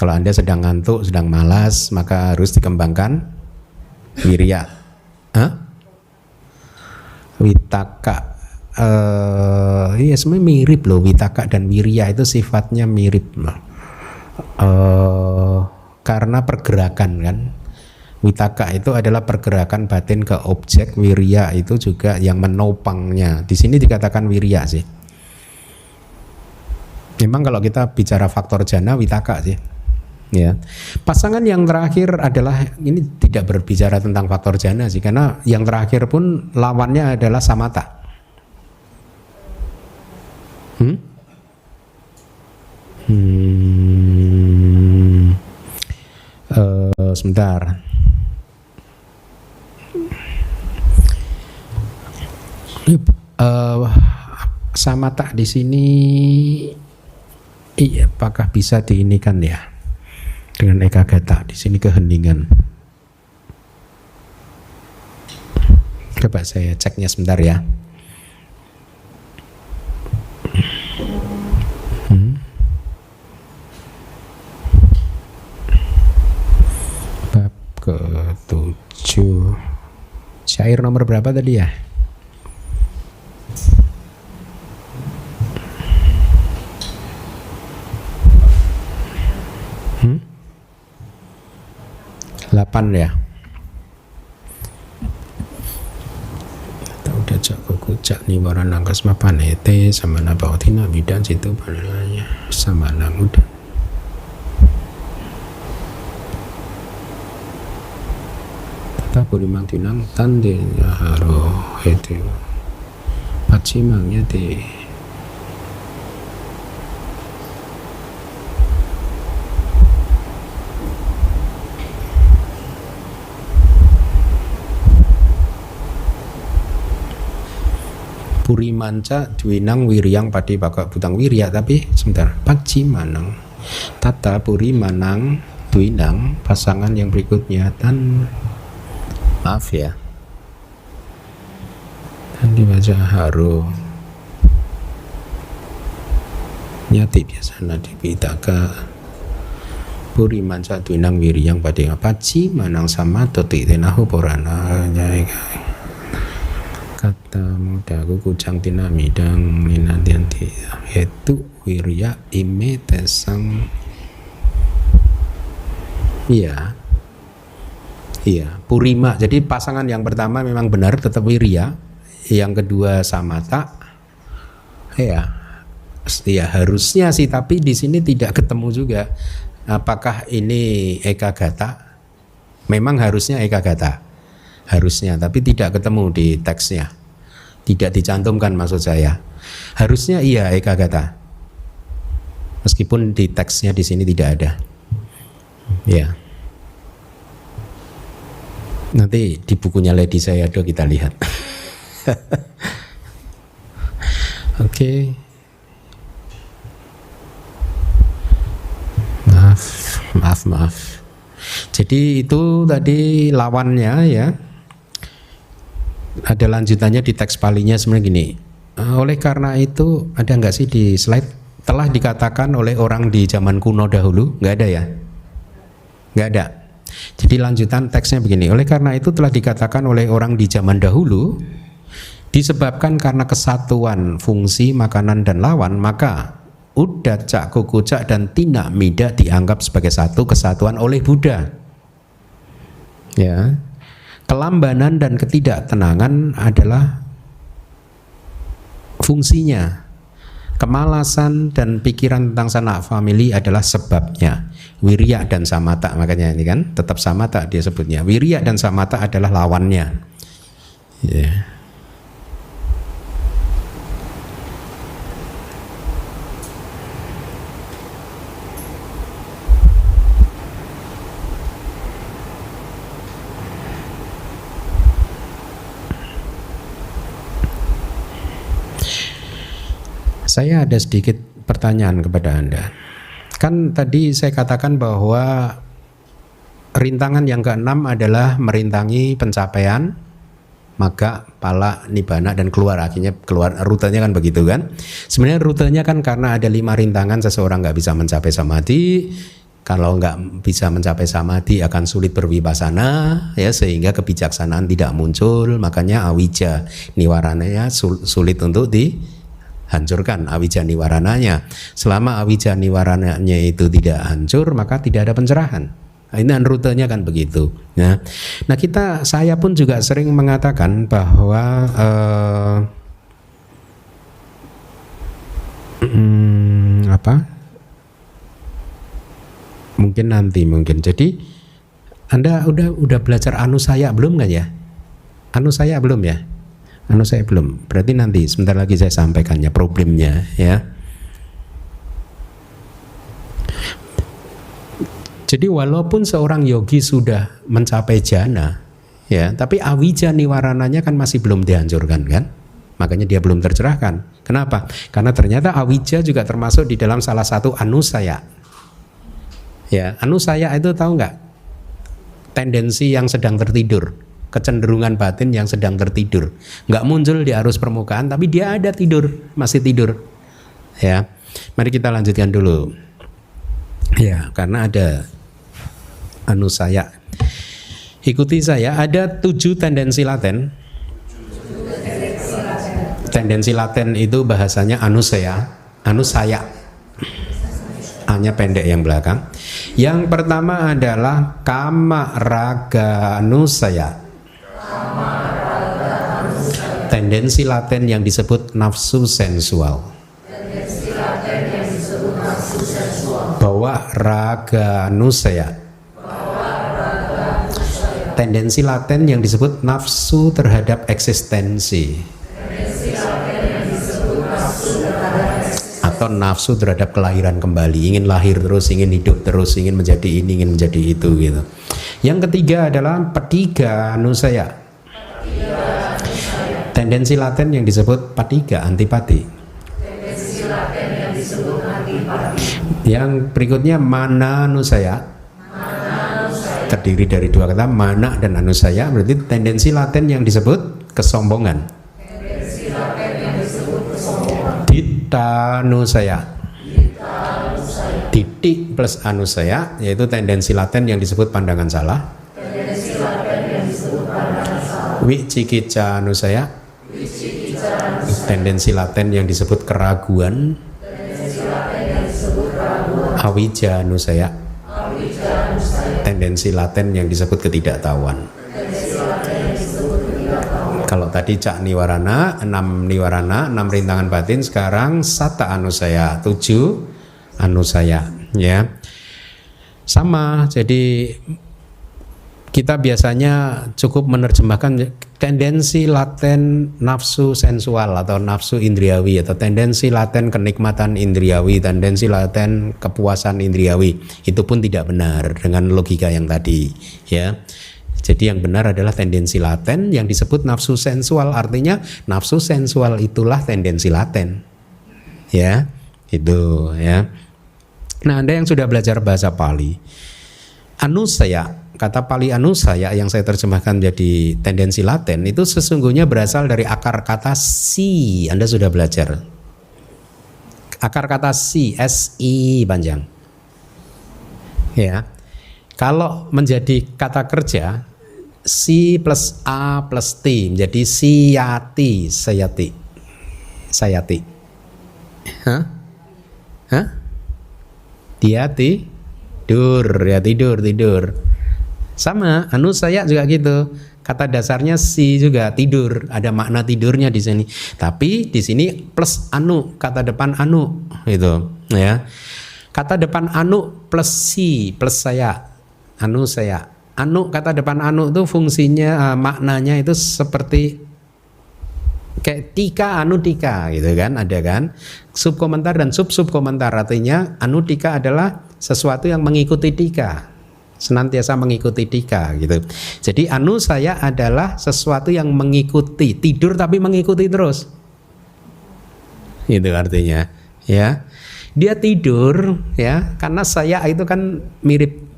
Kalau Anda sedang ngantuk, sedang malas, maka harus dikembangkan wirya. Witaka, iya sebenarnya mirip loh, witaka dan wirya itu sifatnya mirip loh. Karena pergerakan kan. Witaka itu adalah pergerakan batin ke objek, wirya itu juga yang menopangnya. Di sini dikatakan wirya sih. Memang kalau kita bicara faktor jana, witaka sih. Ya. Pasangan yang terakhir adalah, ini tidak berbicara tentang faktor jana sih, karena yang terakhir pun lawannya adalah samata. Sebentar. Samata di sini, iya, apakah bisa diinikan ya dengan ekagata di sini keheningan? Coba saya ceknya sebentar ya. Bab ke-7, syair nomor berapa tadi ya? Delapan ya. Udah jago kucak nih waran angkas mapanete sama nabautina bidan situ pananya sama namuda. Tata burimang tinang tande haro itu pacimangnya di puri manca dwinang wiryang padi bakak butang wirya, tapi sebentar, paci manang tata puri manang dwinang pasangan yang berikutnya dan maaf ya, dan dibaca haru nyati biasanya dipitaka puri manca dwinang wiryang padi paci manang sama toti tenahu porana nyai kata muda kucang tina midang ninantianti itu wirya ime tesang. Iya purima. Jadi pasangan yang pertama memang benar tetap wirya, yang kedua samata. Ya harusnya sih, tapi di sini tidak ketemu juga. Apakah ini ekagata? Memang harusnya ekagata. Harusnya, tapi tidak ketemu di teksnya, tidak dicantumkan maksud saya. Harusnya iya ekagata, meskipun di teksnya di sini tidak ada. Ya, nanti di bukunya Lady Sayadaw kita lihat. Oke. Maaf. Jadi itu tadi lawannya ya. Ada lanjutannya di teks palinya sebenarnya gini. Oleh karena itu, ada nggak sih di slide, telah dikatakan oleh orang di zaman kuno dahulu? Nggak ada ya? Nggak ada. Jadi lanjutan teksnya begini. Oleh karena itu telah dikatakan oleh orang di zaman dahulu, disebabkan karena kesatuan fungsi makanan dan lawan, maka udat, cak, kukucak, dan tina mida dianggap sebagai satu kesatuan oleh Buddha. Ya. Kelambanan dan ketidaktenangan adalah fungsinya. Kemalasan dan pikiran tentang sanak famili adalah sebabnya. Wirya dan samata, makanya ini kan tetap samata dia sebutnya. Wirya dan samata adalah lawannya. Ya. Saya ada sedikit pertanyaan kepada Anda. Kan tadi saya katakan bahwa rintangan yang keenam adalah merintangi pencapaian maga, pala, nibbana, dan keluar. Akhirnya keluar, rutenya kan begitu kan. Sebenarnya rutenya kan karena ada 5 rintangan seseorang nggak bisa mencapai samadhi. Kalau nggak bisa mencapai samadhi akan sulit berwipasana, ya, sehingga kebijaksanaan tidak muncul. Makanya awija niwarananya sulit untuk dihancurkan, awija niwarananya. Selama awija niwarananya itu tidak hancur, maka tidak ada pencerahan. Ini rutenya kan begitu. Ya. Nah saya pun juga sering mengatakan bahwa mungkin. Jadi Anda udah belajar anusaya belum nggak ya? Anusaya belum ya? Anusaya belum. Berarti nanti sebentar lagi saya sampaikannya problemnya, ya. Jadi walaupun seorang yogi sudah mencapai jhana, ya, tapi awija niwarananya kan masih belum dihancurkan kan? Makanya dia belum tercerahkan. Kenapa? Karena ternyata awija juga termasuk di dalam salah satu anusaya. Ya, anusaya itu tahu nggak? Tendensi yang sedang tertidur, kecenderungan batin yang sedang tertidur, nggak muncul di arus permukaan, tapi dia ada tidur, masih tidur. Ya, mari kita lanjutkan dulu. Ya, karena ada anusaya. Ikuti saya, ada 7 tendensi laten. Tendensi laten itu bahasanya anusaya. A-nya pendek yang belakang. Yang pertama adalah kama raga anusaya. Tendensi laten yang disebut nafsu sensual. Bawa raga anusaya. Tendensi laten yang disebut nafsu terhadap eksistensi. Atau nafsu terhadap kelahiran kembali, ingin lahir terus, ingin hidup terus, ingin menjadi ini, ingin menjadi itu gitu. Yang ketiga adalah patiga anusaya. Tendensi laten yang disebut patiga, antipati. Yang berikutnya mana anusaya. Terdiri dari 2 kata, mana dan anusaya, berarti tendensi laten yang disebut kesombongan. Dita anusaya. Titik plus anusaya, yaitu tendensi laten yang disebut pandangan salah. Wicikica anusaya. Tendensi laten yang disebut keraguan. Awija anusaya. Tendensi laten yang disebut ketidaktahuan. Kalau tadi cak niwarana, 6 niwarana, 6 rintangan batin, sekarang sata anusaya, 7 anusaya, ya. Sama, jadi kita biasanya cukup menerjemahkan tendensi laten nafsu sensual atau nafsu indriawi, atau tendensi laten kenikmatan indriawi, tendensi laten kepuasan indriawi. Itu pun tidak benar dengan logika yang tadi, ya. Jadi yang benar adalah tendensi laten yang disebut nafsu sensual. Artinya nafsu sensual itulah tendensi laten. Ya, itu ya. Nah, Anda yang sudah belajar bahasa Pali, anusaya, kata Pali anusaya yang saya terjemahkan jadi tendensi laten itu sesungguhnya berasal dari akar kata si. Anda sudah belajar. Akar kata si, si panjang. Ya. Kalau menjadi kata kerja, si plus a plus t menjadi sayati. Hah? Dia tidur, ya tidur. Sama, anusaya juga gitu. Kata dasarnya si juga tidur, ada makna tidurnya di sini. Tapi di sini plus anu, kata depan anu, gitu, ya. Kata depan anu plus si plus saya. Anu saya, anu kata depan anu itu fungsinya maknanya itu seperti kayak tika anu tika gitu kan, ada kan subkomentar dan subkomentar. Artinya anu tika adalah sesuatu yang mengikuti tika, senantiasa mengikuti tika gitu. Jadi anu saya adalah sesuatu yang mengikuti, tidur tapi mengikuti terus, gitu artinya ya. Dia tidur ya karena saya itu kan mirip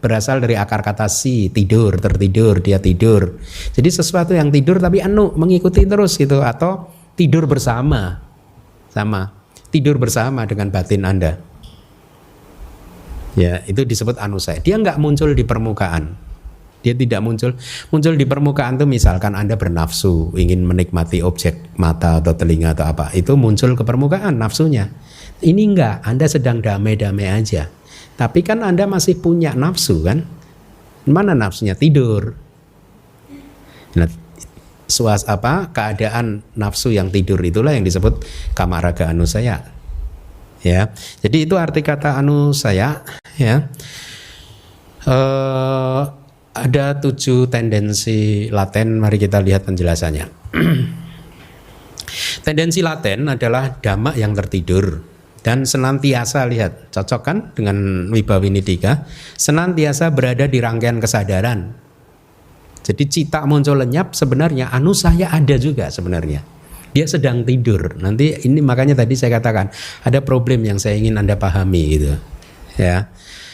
berasal dari akar kata si, tidur, tertidur, dia tidur. Jadi sesuatu yang tidur tapi anu mengikuti terus gitu, atau tidur bersama, sama tidur bersama dengan batin Anda. Ya, itu disebut anusaya. Dia nggak muncul di permukaan. Dia tidak muncul di permukaan tuh misalkan Anda bernafsu, ingin menikmati objek mata atau telinga atau apa, itu muncul ke permukaan nafsunya. Ini enggak, Anda sedang damai-damai aja. Tapi kan Anda masih punya nafsu kan? Mana nafsunya? Tidur. Nah, keadaan nafsu yang tidur itulah yang disebut kamaraga anusaya. Ya, jadi itu arti kata anusaya. Ya, ada 7 tendensi laten. Mari kita lihat penjelasannya. Tendensi laten adalah dhamma yang tertidur dan senantiasa, lihat, cocok kan dengan Wibawinidika, senantiasa berada di rangkaian kesadaran. Jadi cita muncul lenyap, sebenarnya anusaya ada juga sebenarnya. Dia sedang tidur. Nanti ini makanya tadi saya katakan ada problem yang saya ingin Anda pahami gitu. Ya.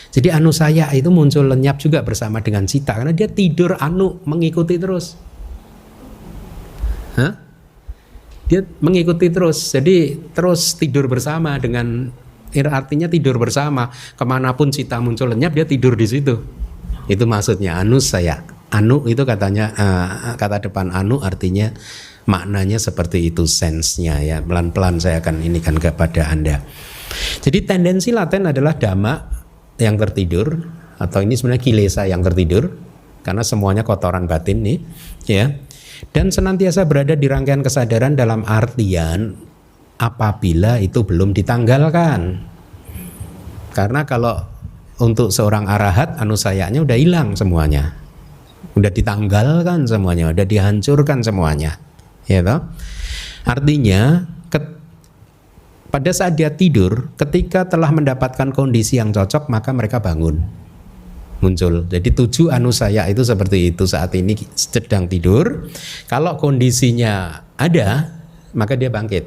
Jadi anusaya itu muncul lenyap juga bersama dengan cita karena dia tidur mengikuti terus. Hah? Dia mengikuti terus. Jadi terus tidur bersama dengan artinya tidur bersama. Kemanapun cita muncul lenyap dia tidur di situ. Itu maksudnya anusaya. Anu itu katanya kata depan anu artinya maknanya seperti itu, sense-nya ya. Pelan-pelan saya akan inikan kepada Anda. Jadi tendensi laten adalah dhamma yang tertidur, atau ini sebenarnya kilesa yang tertidur karena semuanya kotoran batin nih, ya. Dan senantiasa berada di rangkaian kesadaran dalam artian apabila itu belum ditanggalkan. Karena kalau untuk seorang arahat anusayanya udah hilang semuanya. Udah ditanggalkan semuanya, udah dihancurkan semuanya. Ya toh? Artinya pada saat dia tidur, ketika telah mendapatkan kondisi yang cocok, maka mereka bangun, muncul. Jadi 7 anusaya itu seperti itu. Saat ini sedang tidur, kalau kondisinya ada, maka dia bangkit.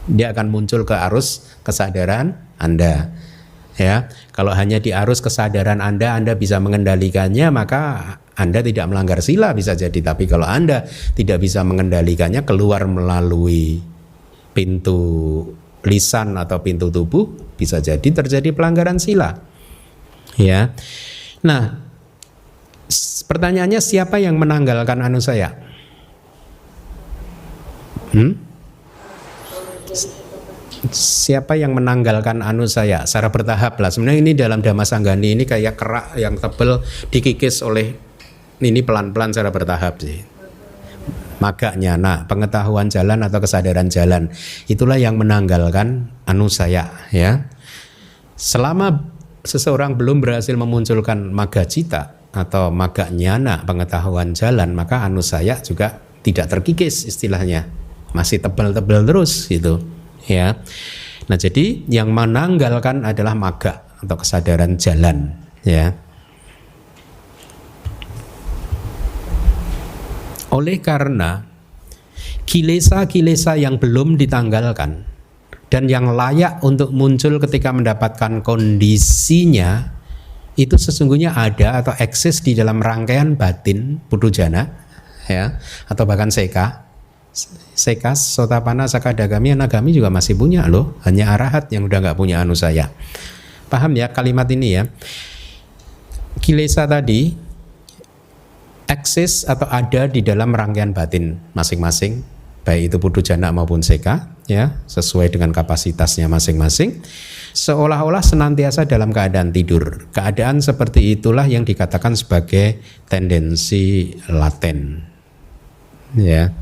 Dia akan muncul ke arus kesadaran Anda. Ya, kalau hanya di arus kesadaran Anda bisa mengendalikannya, maka Anda tidak melanggar sila bisa jadi. Tapi kalau Anda tidak bisa mengendalikannya, keluar melalui pintu lisan atau pintu tubuh, bisa jadi terjadi pelanggaran sila. Ya. Nah, pertanyaannya siapa yang menanggalkan anusaya? Siapa yang menanggalkan anusaya secara bertahap lah. Sebenarnya ini dalam Dhamma Sanggani ini kayak kerak yang tebal dikikis oleh ini pelan-pelan secara bertahap sih. Maganya, nah pengetahuan jalan atau kesadaran jalan itulah yang menanggalkan anusaya ya. Selama seseorang belum berhasil memunculkan magga cita atau magga nyana pengetahuan jalan, maka anusaya juga tidak terkikis istilahnya. Masih tebal-tebal terus gitu. Ya, nah jadi yang menanggalkan adalah magga atau kesadaran jalan, ya. Oleh karena kilesa-kilesa yang belum ditanggalkan dan yang layak untuk muncul ketika mendapatkan kondisinya itu sesungguhnya ada atau eksis di dalam rangkaian batin puthujana, ya, atau bahkan seka. Sekas, Sotapana, Sakadagami, Anagami juga masih punya loh. Hanya arahat yang udah gak punya anusaya. Paham ya kalimat ini ya? Kilesa tadi eksis atau ada di dalam rangkaian batin masing-masing, baik itu puthujana maupun seka, ya, sesuai dengan kapasitasnya masing-masing. Seolah-olah senantiasa dalam keadaan tidur. Keadaan seperti itulah yang dikatakan sebagai tendensi laten. Ya.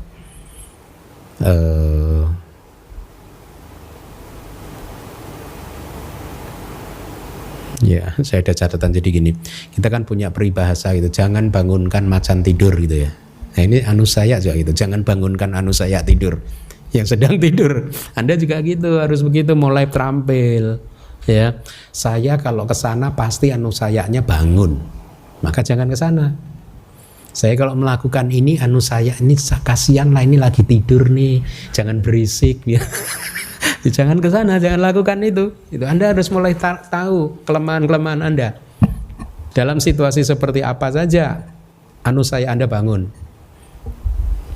Ya, saya ada catatan jadi gini. Kita kan punya peribahasa gitu, jangan bangunkan macan tidur gitu ya. Nah, ini anusaya juga gitu, jangan bangunkan anusaya tidur yang sedang tidur. Anda juga gitu, harus begitu mulai terampil. Ya, saya kalau ke sana pasti anusayanya bangun. Maka jangan ke sana. Saya kalau melakukan ini anusaya ini kasihan lah, ini lagi tidur nih, jangan berisik ya. Jangan ke sana, jangan lakukan itu. Itu Anda harus mulai tahu kelemahan-kelemahan Anda. Dalam situasi seperti apa saja anusaya Anda bangun.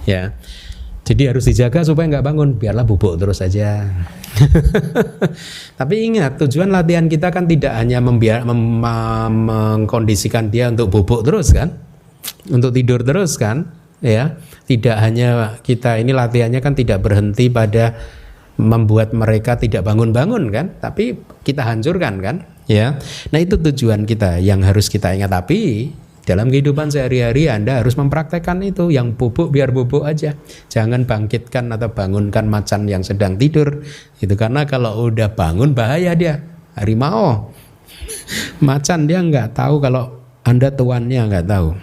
Ya. Jadi harus dijaga supaya nggak bangun, biarlah bubuk terus saja. Tapi ingat, tujuan latihan kita kan tidak hanya mengkondisikan dia untuk bubuk terus kan, untuk tidur terus kan, ya. Tidak hanya kita ini latihannya kan tidak berhenti pada membuat mereka tidak bangun-bangun kan, tapi kita hancurkan kan, ya. Nah itu tujuan kita yang harus kita ingat. Tapi dalam kehidupan sehari-hari Anda harus mempraktekkan itu. Yang bubuk biar bubuk aja. Jangan bangkitkan atau bangunkan macan yang sedang tidur. Itu karena kalau udah bangun bahaya dia. Harimau. Macan dia nggak tahu kalau Anda tuannya, nggak tahu.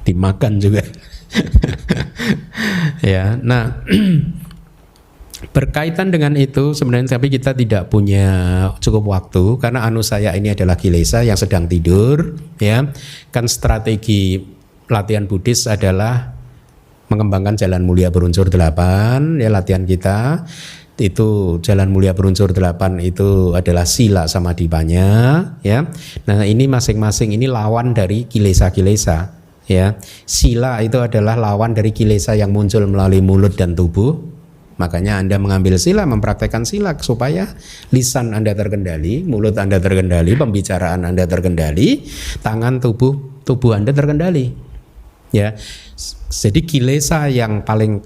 Dimakan juga. Ya, nah berkaitan dengan itu sebenarnya tapi kita tidak punya cukup waktu karena anusaya ini adalah kilesa yang sedang tidur, ya. Kan strategi latihan Buddhis adalah mengembangkan jalan mulia berunsur 8, ya. Latihan kita itu jalan mulia berunsur 8 itu adalah sila samadhipanya, ya. Nah ini masing-masing ini lawan dari kilesa-kilesa, ya. Sila itu adalah lawan dari kilesa yang muncul melalui mulut dan tubuh. Makanya Anda mengambil sila, mempraktekkan sila supaya lisan Anda terkendali, mulut Anda terkendali, pembicaraan Anda terkendali, tangan tubuh Anda terkendali. Ya. Jadi kilesa yang paling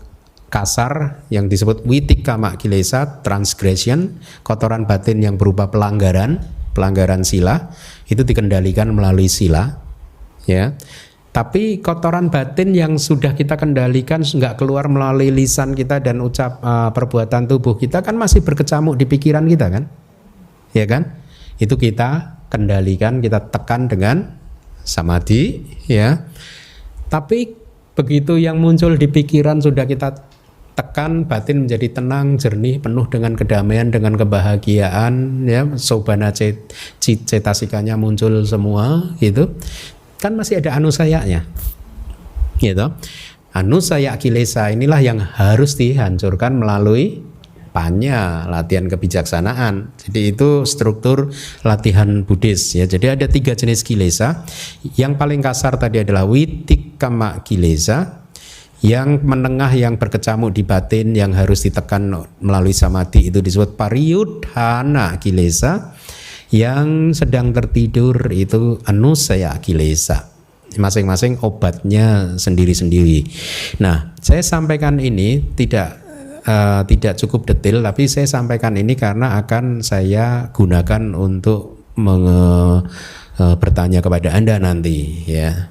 kasar yang disebut witikama kilesa, transgression, kotoran batin yang berupa pelanggaran sila, itu dikendalikan melalui sila, ya. Tapi kotoran batin yang sudah kita kendalikan nggak keluar melalui lisan kita dan perbuatan tubuh kita kan masih berkecamuk di pikiran kita kan, ya kan? Itu kita kendalikan, kita tekan dengan samadhi, ya. Tapi begitu yang muncul di pikiran sudah kita tekan, batin menjadi tenang, jernih, penuh dengan kedamaian, dengan kebahagiaan, ya. Sobana cetasikanya muncul semua, gitu. Kan masih ada anusayanya, gitu. Anusaya kilesa inilah yang harus dihancurkan melalui panya, latihan kebijaksanaan. Jadi itu struktur latihan Buddhis, ya. Jadi ada 3 jenis kilesa. Yang paling kasar tadi adalah witikama kilesa. Yang menengah yang berkecamuk di batin yang harus ditekan melalui samadhi itu disebut pariyudhana kilesa. Yang sedang tertidur itu anusaya kilesa. Masing-masing obatnya sendiri-sendiri. Nah, saya sampaikan ini tidak cukup detail, tapi saya sampaikan ini karena akan saya gunakan untuk bertanya kepada Anda nanti, ya.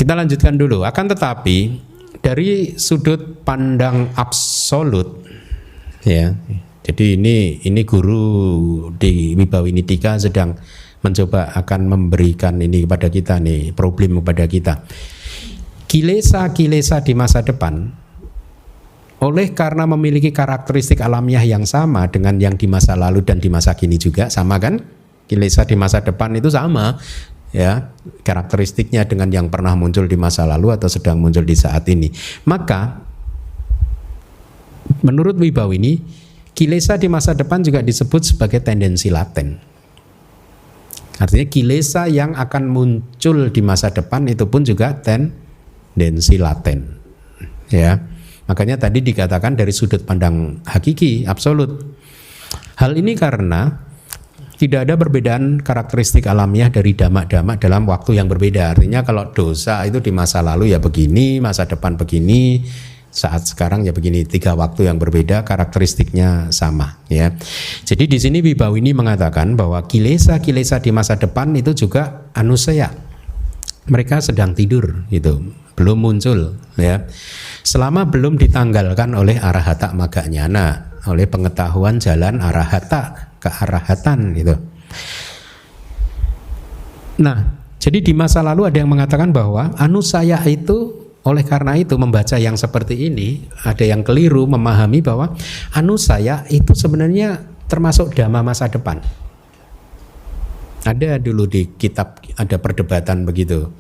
Kita lanjutkan dulu. Akan tetapi dari sudut pandang absolut, ya. Jadi ini guru di Wibawinidika sedang mencoba akan memberikan ini kepada kita nih, problem kepada kita. Kilesa-kilesa di masa depan oleh karena memiliki karakteristik alamiah yang sama dengan yang di masa lalu dan di masa kini juga sama kan? Kilesa di masa depan itu sama, ya, karakteristiknya dengan yang pernah muncul di masa lalu atau sedang muncul di saat ini. Maka menurut Wibawini, kilesa di masa depan juga disebut sebagai tendensi laten. Artinya kilesa yang akan muncul di masa depan itu pun juga tendensi laten, ya. Makanya tadi dikatakan dari sudut pandang hakiki, absolut. Hal ini karena tidak ada perbedaan karakteristik alamiah dari dhamma-dhamma dalam waktu yang berbeda. Artinya kalau dosa itu di masa lalu ya begini, masa depan begini, saat sekarang ya begini, 3 waktu yang berbeda, karakteristiknya sama, ya. Jadi di sini Wibawini mengatakan bahwa kilesa-kilesa di masa depan itu juga anusaya. Mereka sedang tidur, gitu, belum muncul, ya. Selama belum ditanggalkan oleh arahata magga-ñana, oleh pengetahuan jalan arahata ke arahatan, gitu. Nah, jadi di masa lalu ada yang mengatakan bahwa anusaya itu, oleh karena itu membaca yang seperti ini, ada yang keliru memahami bahwa anusaya itu sebenarnya termasuk dhamma masa depan. Ada dulu di kitab ada perdebatan begitu.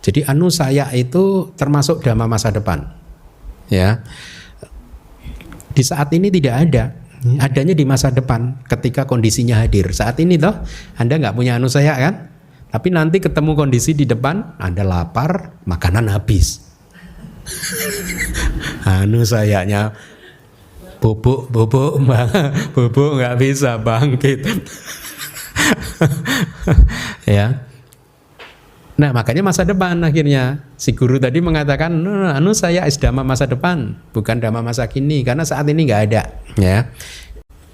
Jadi anusaya itu termasuk dhamma masa depan, ya. Di saat ini tidak ada, adanya di masa depan ketika kondisinya hadir. Saat ini toh Anda nggak punya anusaya kan? Tapi nanti ketemu kondisi di depan, Anda lapar, makanan habis. anu sayanya bubuk nggak bisa bangkit. Ya. Nah makanya masa depan akhirnya si guru tadi mengatakan anu saya dhamma masa depan bukan dhamma masa kini karena saat ini nggak ada. Ya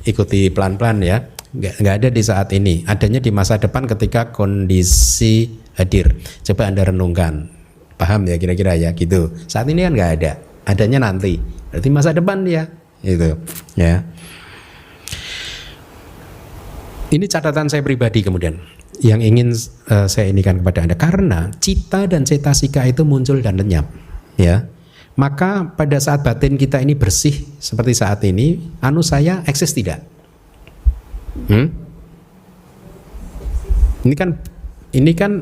ikuti pelan-pelan ya, nggak ada di saat ini, adanya di masa depan ketika kondisi hadir. Coba Anda renungkan, paham ya kira-kira ya gitu. Saat ini kan nggak ada, adanya nanti, berarti masa depan dia itu ya. Ini catatan saya pribadi kemudian yang ingin saya inikan kepada Anda, karena cita dan cetasika itu muncul dan lenyap ya. Maka pada saat batin kita ini bersih seperti saat ini, anu saya eksis tidak? Ini kan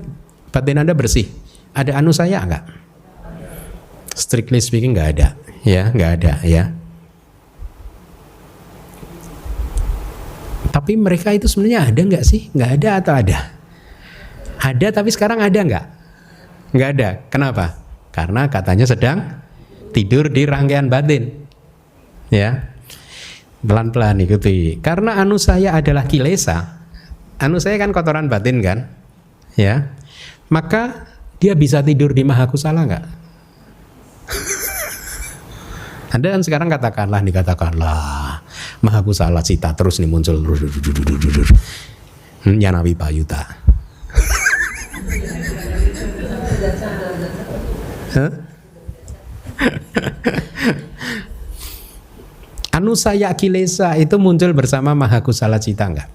batin Anda bersih. Ada anu saya enggak? Strictly speaking enggak ada, ya, enggak ada ya. Tapi mereka itu sebenarnya ada enggak sih? Enggak ada atau ada? Ada tapi sekarang ada enggak? Enggak ada. Kenapa? Karena katanya sedang tidur di rangkaian batin. Ya. Pelan-pelan ikuti. Karena anu saya adalah kilesa. Anu saya kan kotoran batin kan? Ya. Maka dia bisa tidur di mahakusala enggak? Anda kan sekarang katakanlah mahakusala cita terus nih muncul. Yanawi Payuta. Anu saya kilesa itu muncul bersama mahakusala cita enggak?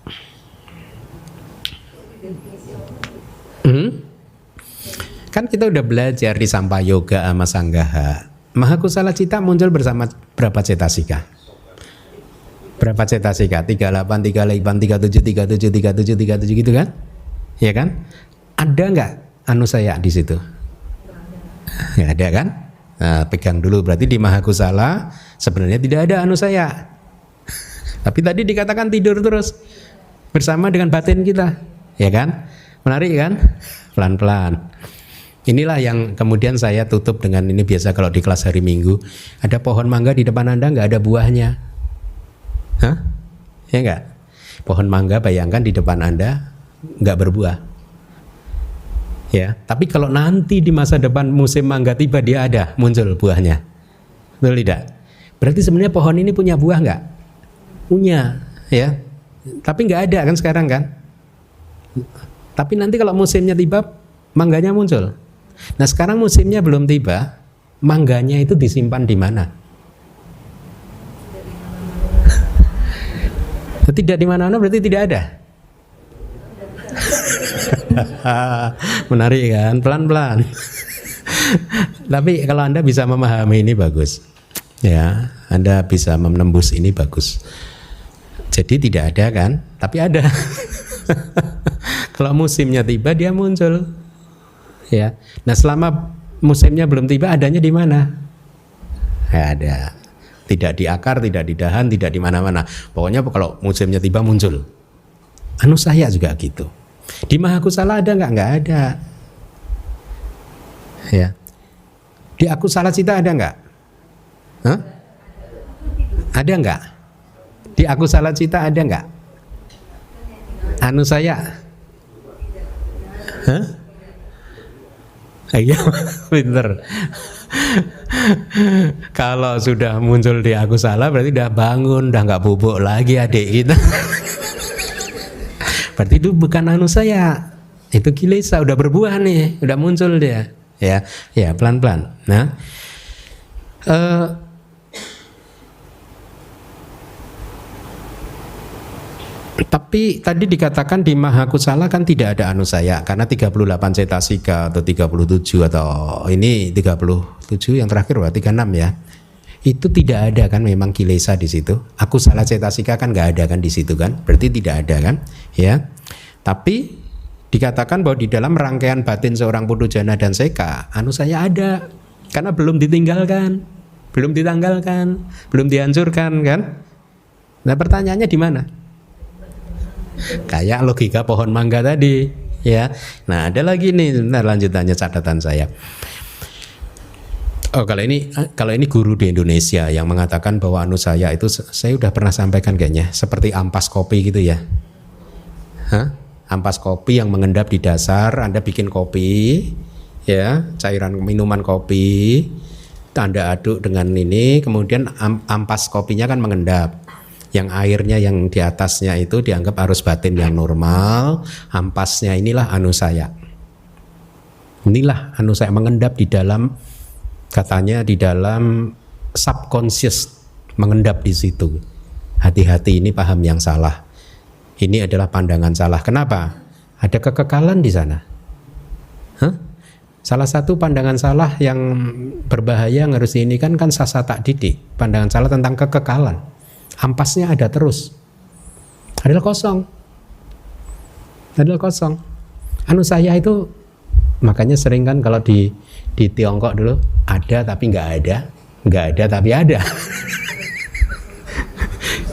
Kan kita udah belajar di Sampayoga sama Sanggaha. Mahakusala cita muncul bersama berapa cetasika? Berapa cetasika? 38, 38, 37, 37, 37, 37 gitu kan? Ya kan? Ada enggak anu saya di situ? Enggak ada kan? Nah, pegang dulu, berarti di mahakusala sebenarnya tidak ada anu saya. Tapi tadi dikatakan tidur terus bersama dengan batin kita, ya kan? Menarik kan? Pelan-pelan. Inilah yang kemudian saya tutup dengan ini. Biasa kalau di kelas hari Minggu ada pohon mangga di depan Anda nggak ada buahnya, hah? Ya nggak? Pohon mangga bayangkan di depan Anda nggak berbuah. Ya, tapi kalau nanti di masa depan musim mangga tiba dia ada muncul buahnya, betul tidak? Berarti sebenarnya pohon ini punya buah nggak? Punya, ya. Tapi nggak ada kan sekarang kan? Tapi nanti kalau musimnya tiba mangganya muncul. Nah sekarang musimnya belum tiba, mangganya itu disimpan di mana? Tidak di mana-mana berarti tidak ada. Menarik kan, pelan-pelan. Tapi kalau Anda bisa memahami ini bagus, ya, Anda bisa menembus ini bagus. Jadi tidak ada kan, tapi ada. Kalau musimnya tiba dia muncul, ya. Nah selama musimnya belum tiba adanya di mana? Ya, ada. Tidak di akar, tidak di dahan, tidak di mana-mana. Pokoknya kalau musimnya tiba muncul. Anu saya juga gitu. Di mahakusala ada nggak? Nggak ada. Ya. Di akusala cita ada nggak? Hah? Ada nggak? Di akusala cita ada nggak? Anu saya? Hah? Iya, pinter. Kalau sudah muncul di akusala berarti udah bangun, udah nggak bubuk lagi adik kita. Berarti itu bukan anu saya, itu kilesa, udah berbuah nih, udah muncul dia, ya, ya pelan-pelan. Nah, tapi tadi dikatakan di mahakusala kan tidak ada anu saya, karena 38 cetasika atau 37 atau ini 37 yang terakhir 36 ya. Itu tidak ada kan memang kilesa di situ. Aku salah cetasika kan nggak ada kan di situ kan, berarti tidak ada kan, ya. Tapi dikatakan bahwa di dalam rangkaian batin seorang putujana dan seka, anu saya ada, karena belum ditinggalkan, belum ditanggalkan, belum dihancurkan kan. Nah pertanyaannya di mana? Kayak logika pohon mangga tadi, ya. Nah ada lagi nih, bentar lanjutannya catatan saya. Oh, kalau ini guru di Indonesia yang mengatakan bahwa anusaya itu, saya udah pernah sampaikan kayaknya, seperti ampas kopi gitu ya. Hah? Ampas kopi yang mengendap di dasar, Anda bikin kopi, ya, cairan minuman kopi, Anda aduk dengan ini, kemudian ampas kopinya kan mengendap. Yang airnya yang di atasnya itu dianggap arus batin yang normal, ampasnya inilah anusaya. Inilah anusaya mengendap di dalam, katanya di dalam subconscious, mengendap di situ. Hati-hati, ini paham yang salah. Ini adalah pandangan salah. Kenapa? Ada kekekalan di sana. Hah? Salah satu pandangan salah yang berbahaya yang harus ini kan sasa tak didik. Pandangan salah tentang kekekalan. Ampasnya ada terus. Adalah kosong. Adalah kosong. Anusaya itu, makanya sering kan kalau di Tiongkok dulu, ada tapi nggak ada, nggak ada tapi ada.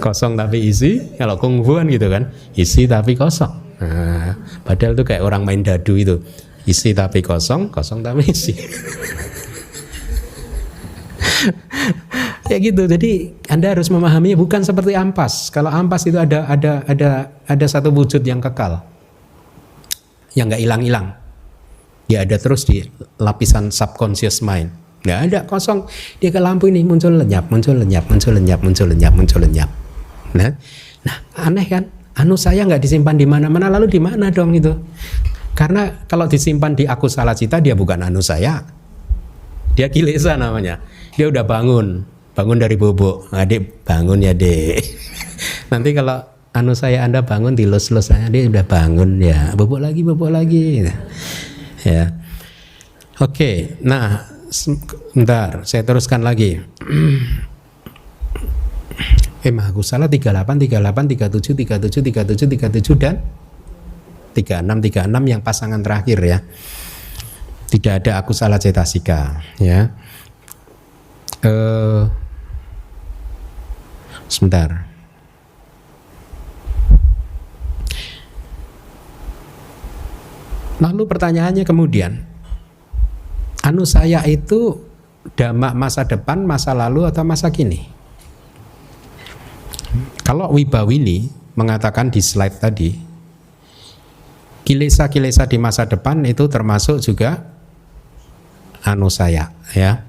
Kosong tapi isi. Kalau kungfu kan gitu kan, isi tapi kosong. Nah, padahal itu kayak orang main dadu itu, isi tapi kosong, kosong tapi isi. Ya gitu. Jadi Anda harus memahaminya bukan seperti ampas. Kalau ampas itu ada satu wujud yang kekal, yang nggak hilang-hilang. Dia ada terus di lapisan subconscious mind. Nggak ada, kosong. Dia ke lampu ini muncul lenyap, muncul lenyap, muncul lenyap, muncul lenyap, muncul lenyap. Nah, aneh kan? Anusaya nggak disimpan di mana-mana, lalu di mana dong itu? Karena kalau disimpan di akusala cita, dia bukan anusaya, dia kilesa namanya. Dia udah bangun dari bubuk. Adik bangun ya dek. Nanti kalau anusaya Anda bangun, dilus-lus aja, dia udah bangun ya. Bubuk lagi. Ya. Oke, nah sebentar, saya teruskan lagi. Mahakusala 38, 37 dan 36 yang pasangan terakhir ya. Tidak ada akusala cetasika ya. Sebentar. Lalu pertanyaannya kemudian, anusaya itu dhamma masa depan, masa lalu, atau masa kini? Kalau Wibawini mengatakan di slide tadi, kilesa-kilesa di masa depan itu termasuk juga anusaya ya.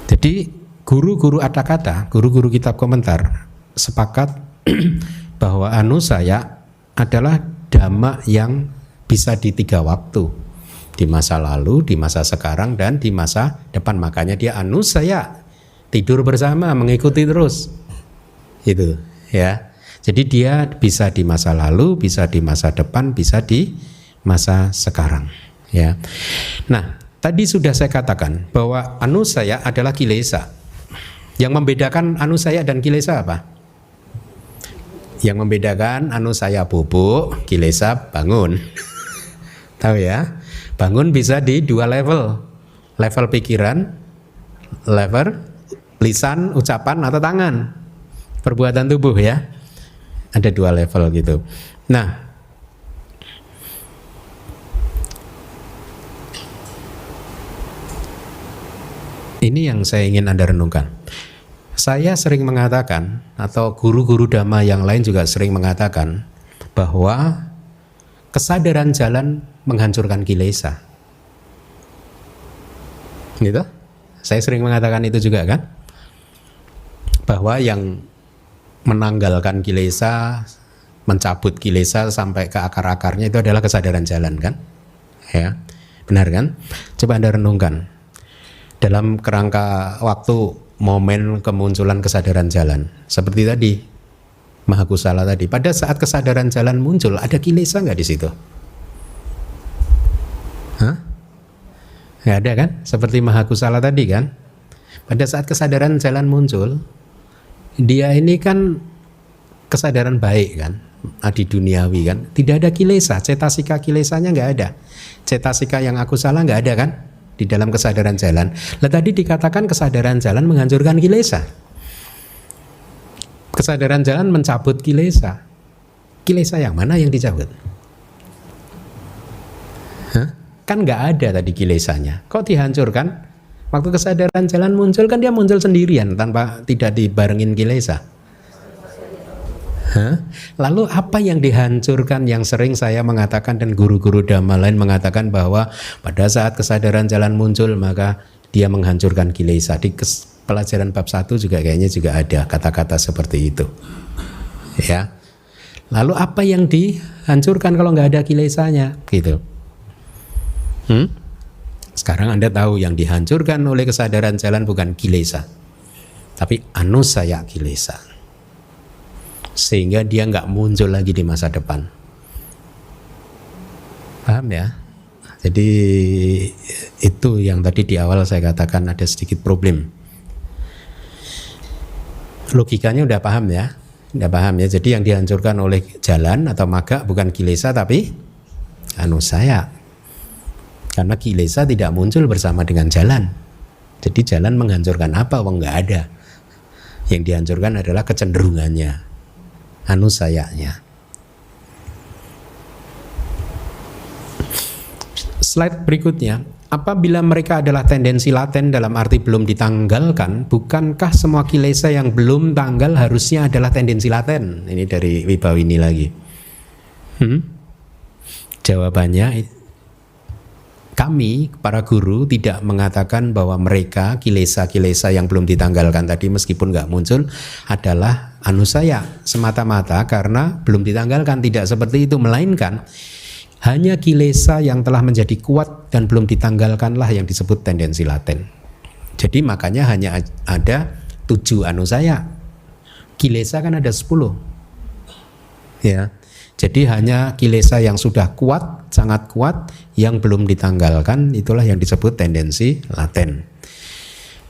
Jadi guru-guru Atthakatha, guru-guru kitab komentar sepakat bahwa anusaya adalah dhamma yang bisa di 3 waktu, di masa lalu, di masa sekarang, dan di masa depan. Makanya dia anusaya, tidur bersama, mengikuti terus itu ya. Jadi dia bisa di masa lalu, bisa di masa depan, bisa di masa sekarang ya. Nah, tadi sudah saya katakan bahwa anusaya adalah kilesa. Yang membedakan anusaya dan kilesa apa? Yang membedakan anusaya bubuk, kilesa bangun. Tahu ya? Bangun bisa di 2 level. Level pikiran, level lisan, ucapan, atau tangan. Perbuatan tubuh ya. Ada 2 level gitu. Nah, ini yang saya ingin Anda renungkan. Saya sering mengatakan, atau guru-guru dhamma yang lain juga sering mengatakan, bahwa kesadaran jalan menghancurkan kilesa. Gitu? Saya sering mengatakan itu juga kan? Bahwa yang menanggalkan kilesa, mencabut kilesa sampai ke akar-akarnya itu adalah kesadaran jalan kan? Ya, benar kan? Coba Anda renungkan. Dalam kerangka waktu momen kemunculan kesadaran jalan, seperti tadi Mahakusala tadi, pada saat kesadaran jalan muncul, ada kilesa nggak di situ? Hah? Nggak ada kan? Seperti Mahakusala tadi kan? Pada saat kesadaran jalan muncul, dia ini kan kesadaran baik kan, adi duniawi kan, tidak ada kilesa, cetasika kilesanya nggak ada, cetasika yang akusala nggak ada kan? Di dalam kesadaran jalan. Lah tadi dikatakan kesadaran jalan menghancurkan kilesa. Kesadaran jalan mencabut kilesa. Kilesa yang mana yang dicabut? Hah? Kan nggak ada tadi kilesanya. Kok dihancurkan? Waktu kesadaran jalan muncul kan dia muncul sendirian tanpa tidak dibarengin kilesa. Lalu apa yang dihancurkan yang sering saya mengatakan dan guru-guru Dhamma lain mengatakan bahwa pada saat kesadaran jalan muncul maka dia menghancurkan kilesa. Di pelajaran bab 1 juga kayaknya juga ada kata-kata seperti itu. Ya. Lalu apa yang dihancurkan kalau nggak ada kilesanya? Gitu. Sekarang Anda tahu yang dihancurkan oleh kesadaran jalan bukan kilesa, tapi anusaya kilesa. Sehingga dia nggak muncul lagi di masa depan. Paham ya? Jadi itu yang tadi di awal saya katakan ada sedikit problem. Logikanya udah paham ya? Udah paham ya? Jadi yang dihancurkan oleh jalan atau magga bukan kilesa tapi anusaya. Karena kilesa tidak muncul bersama dengan jalan. Jadi jalan menghancurkan apa? Wong nggak ada. Yang dihancurkan adalah kecenderungannya, anusayanya. Slide berikutnya, apabila mereka adalah tendensi laten dalam arti belum ditanggalkan, bukankah semua kilesa yang belum tanggal harusnya adalah tendensi laten? Ini dari Wibawini lagi. Jawabannya, kami para guru tidak mengatakan bahwa mereka kilesa-kilesa yang belum ditanggalkan tadi meskipun nggak muncul adalah anusaya semata-mata karena belum ditanggalkan, tidak seperti itu, melainkan hanya kilesa yang telah menjadi kuat dan belum ditanggalkanlah yang disebut tendensi laten. Jadi makanya hanya ada 7 anusaya. Kilesa kan ada 10. Ya. Jadi hanya kilesa yang sudah kuat, sangat kuat, yang belum ditanggalkan, itulah yang disebut tendensi laten.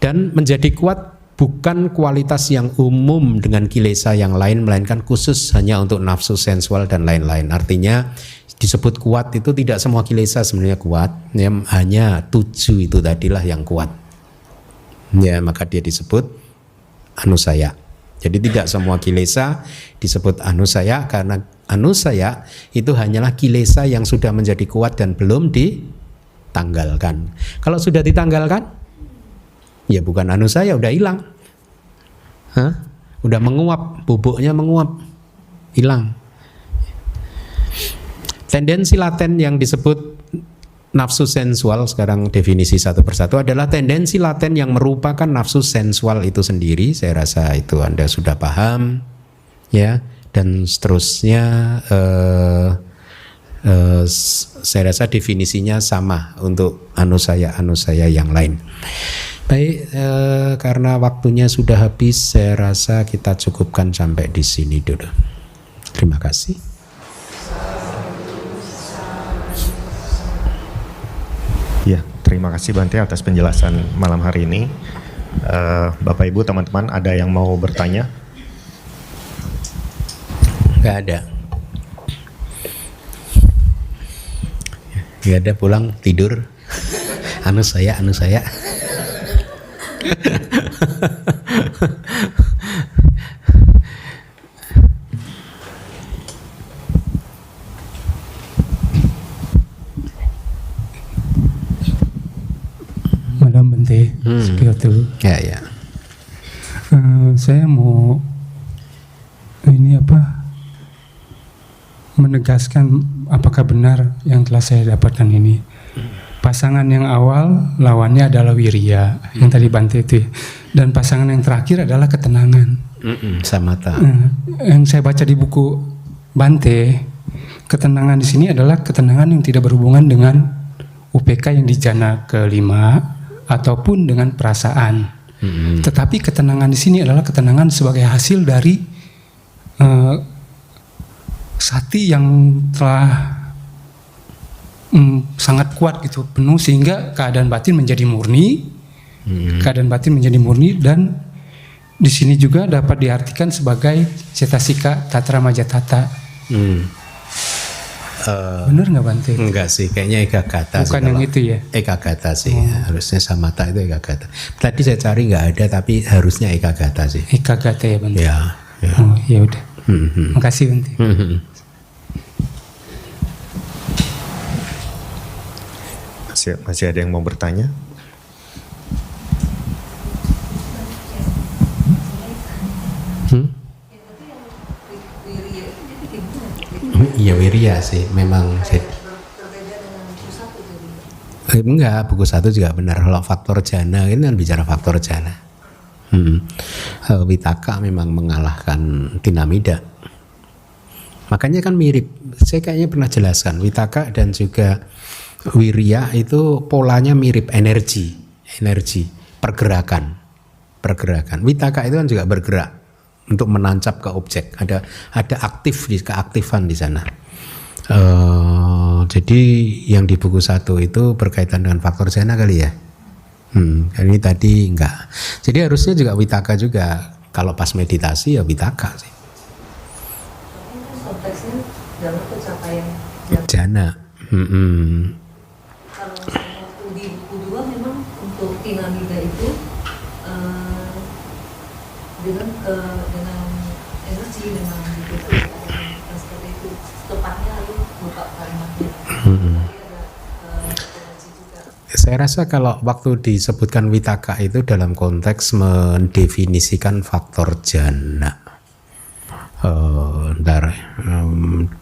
Dan menjadi kuat bukan kualitas yang umum dengan kilesa yang lain, melainkan khusus hanya untuk nafsu sensual dan lain-lain. Artinya disebut kuat itu tidak semua kilesa sebenarnya kuat, ya, hanya 7 itu tadilah yang kuat. Ya, maka dia disebut anusaya. Jadi tidak semua kilesa disebut anusaya karena anusaya itu hanyalah kilesa yang sudah menjadi kuat dan belum ditanggalkan. Kalau sudah ditanggalkan, ya bukan anusaya, udah hilang. Udah menguap, bubuknya menguap, hilang. Tendensi laten yang disebut nafsu sensual, sekarang definisi satu persatu, adalah tendensi laten yang merupakan nafsu sensual itu sendiri. Saya rasa itu Anda sudah paham, ya. Dan seterusnya saya rasa definisinya sama untuk anusaya yang lain. Baik, karena waktunya sudah habis, saya rasa kita cukupkan sampai di sini dulu. Terima kasih. Ya, terima kasih Bante atas penjelasan malam hari ini. Bapak Ibu, teman-teman, ada yang mau bertanya? Nggak ada. Nggak ada, pulang tidur. Anusaya. Malam Bante, sekiatu. Ya. Saya mau menegaskan apakah benar yang telah saya dapatkan ini. Pasangan yang awal lawannya adalah wirya, yang tadi Bante itu, dan pasangan yang terakhir adalah ketenangan. Samatha. Yang saya baca di buku Bante, ketenangan di sini adalah ketenangan yang tidak berhubungan dengan UPK yang di jana kelima ataupun dengan perasaan. Tetapi ketenangan di sini adalah ketenangan sebagai hasil dari sati yang telah sangat kuat gitu, penuh, sehingga keadaan batin menjadi murni. Keadaan batin menjadi murni, dan di sini juga dapat diartikan sebagai cetasika tatra majatata. Benar nggak Bante? Enggak sih, kayaknya ekagata. Bukan yang itu ya? Ekagata sih, harusnya samatha itu ekagata. Tadi saya cari nggak ada, tapi harusnya ekagata sih. Ekagata ya Bante? Ya. Oh ya udah. Makasih Bante. Masih ada yang mau bertanya? Iya wirya sih, memang sih. Berbeda dengan buku 1 jadi. Enggak, buku 1 juga benar. Kalau faktor jana ini kan bicara faktor jana. Witaka memang mengalahkan tinamida. Makanya kan mirip. Saya kayaknya pernah jelaskan witaka dan juga wirya itu polanya mirip, energi, pergerakan. Witaka itu kan juga bergerak untuk menancap ke objek. Ada keaktifan di sana. Jadi yang di buku 1 itu berkaitan dengan faktor jana kali ya. Ini tadi enggak. Jadi harusnya juga witaka juga. Kalau pas meditasi ya witaka sih. Konteksnya dalam pencapaian Jana. kalau waktu di buku 2 memang untuk tinamida itu dengan energi dengan gitu dan seperti itu tepatnya lalu buka kalimatnya. Energi juga. Saya rasa kalau waktu disebutkan witaka itu dalam konteks mendefinisikan faktor jana.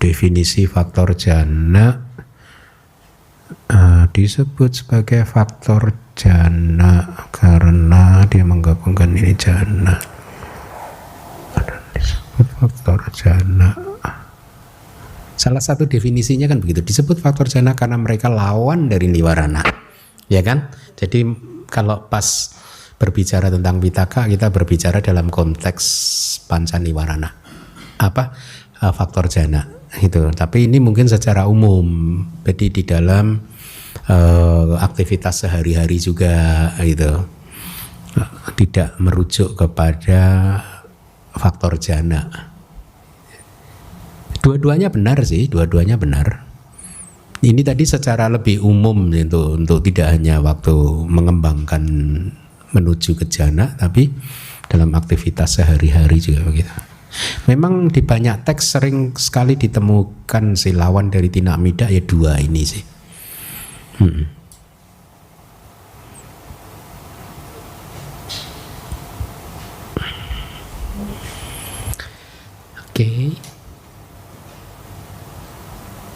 Definisi faktor jana disebut sebagai faktor jana karena dia menggabungkan ini jana. Disebut faktor jana. Salah satu definisinya kan begitu, disebut faktor jana karena mereka lawan dari niwarana, ya kan? Jadi kalau pas berbicara tentang witaka kita berbicara dalam konteks panca niwarana, faktor jana itu. Tapi ini mungkin secara umum, jadi di dalam aktivitas sehari-hari juga gitu, tidak merujuk kepada faktor jana. Dua-duanya benar sih, dua-duanya benar. Ini tadi secara lebih umum itu untuk tidak hanya waktu mengembangkan menuju ke jana, tapi dalam aktivitas sehari-hari juga begitu. Memang di banyak teks sering sekali ditemukan si lawan dari tinamida ya dua ini sih. Oke.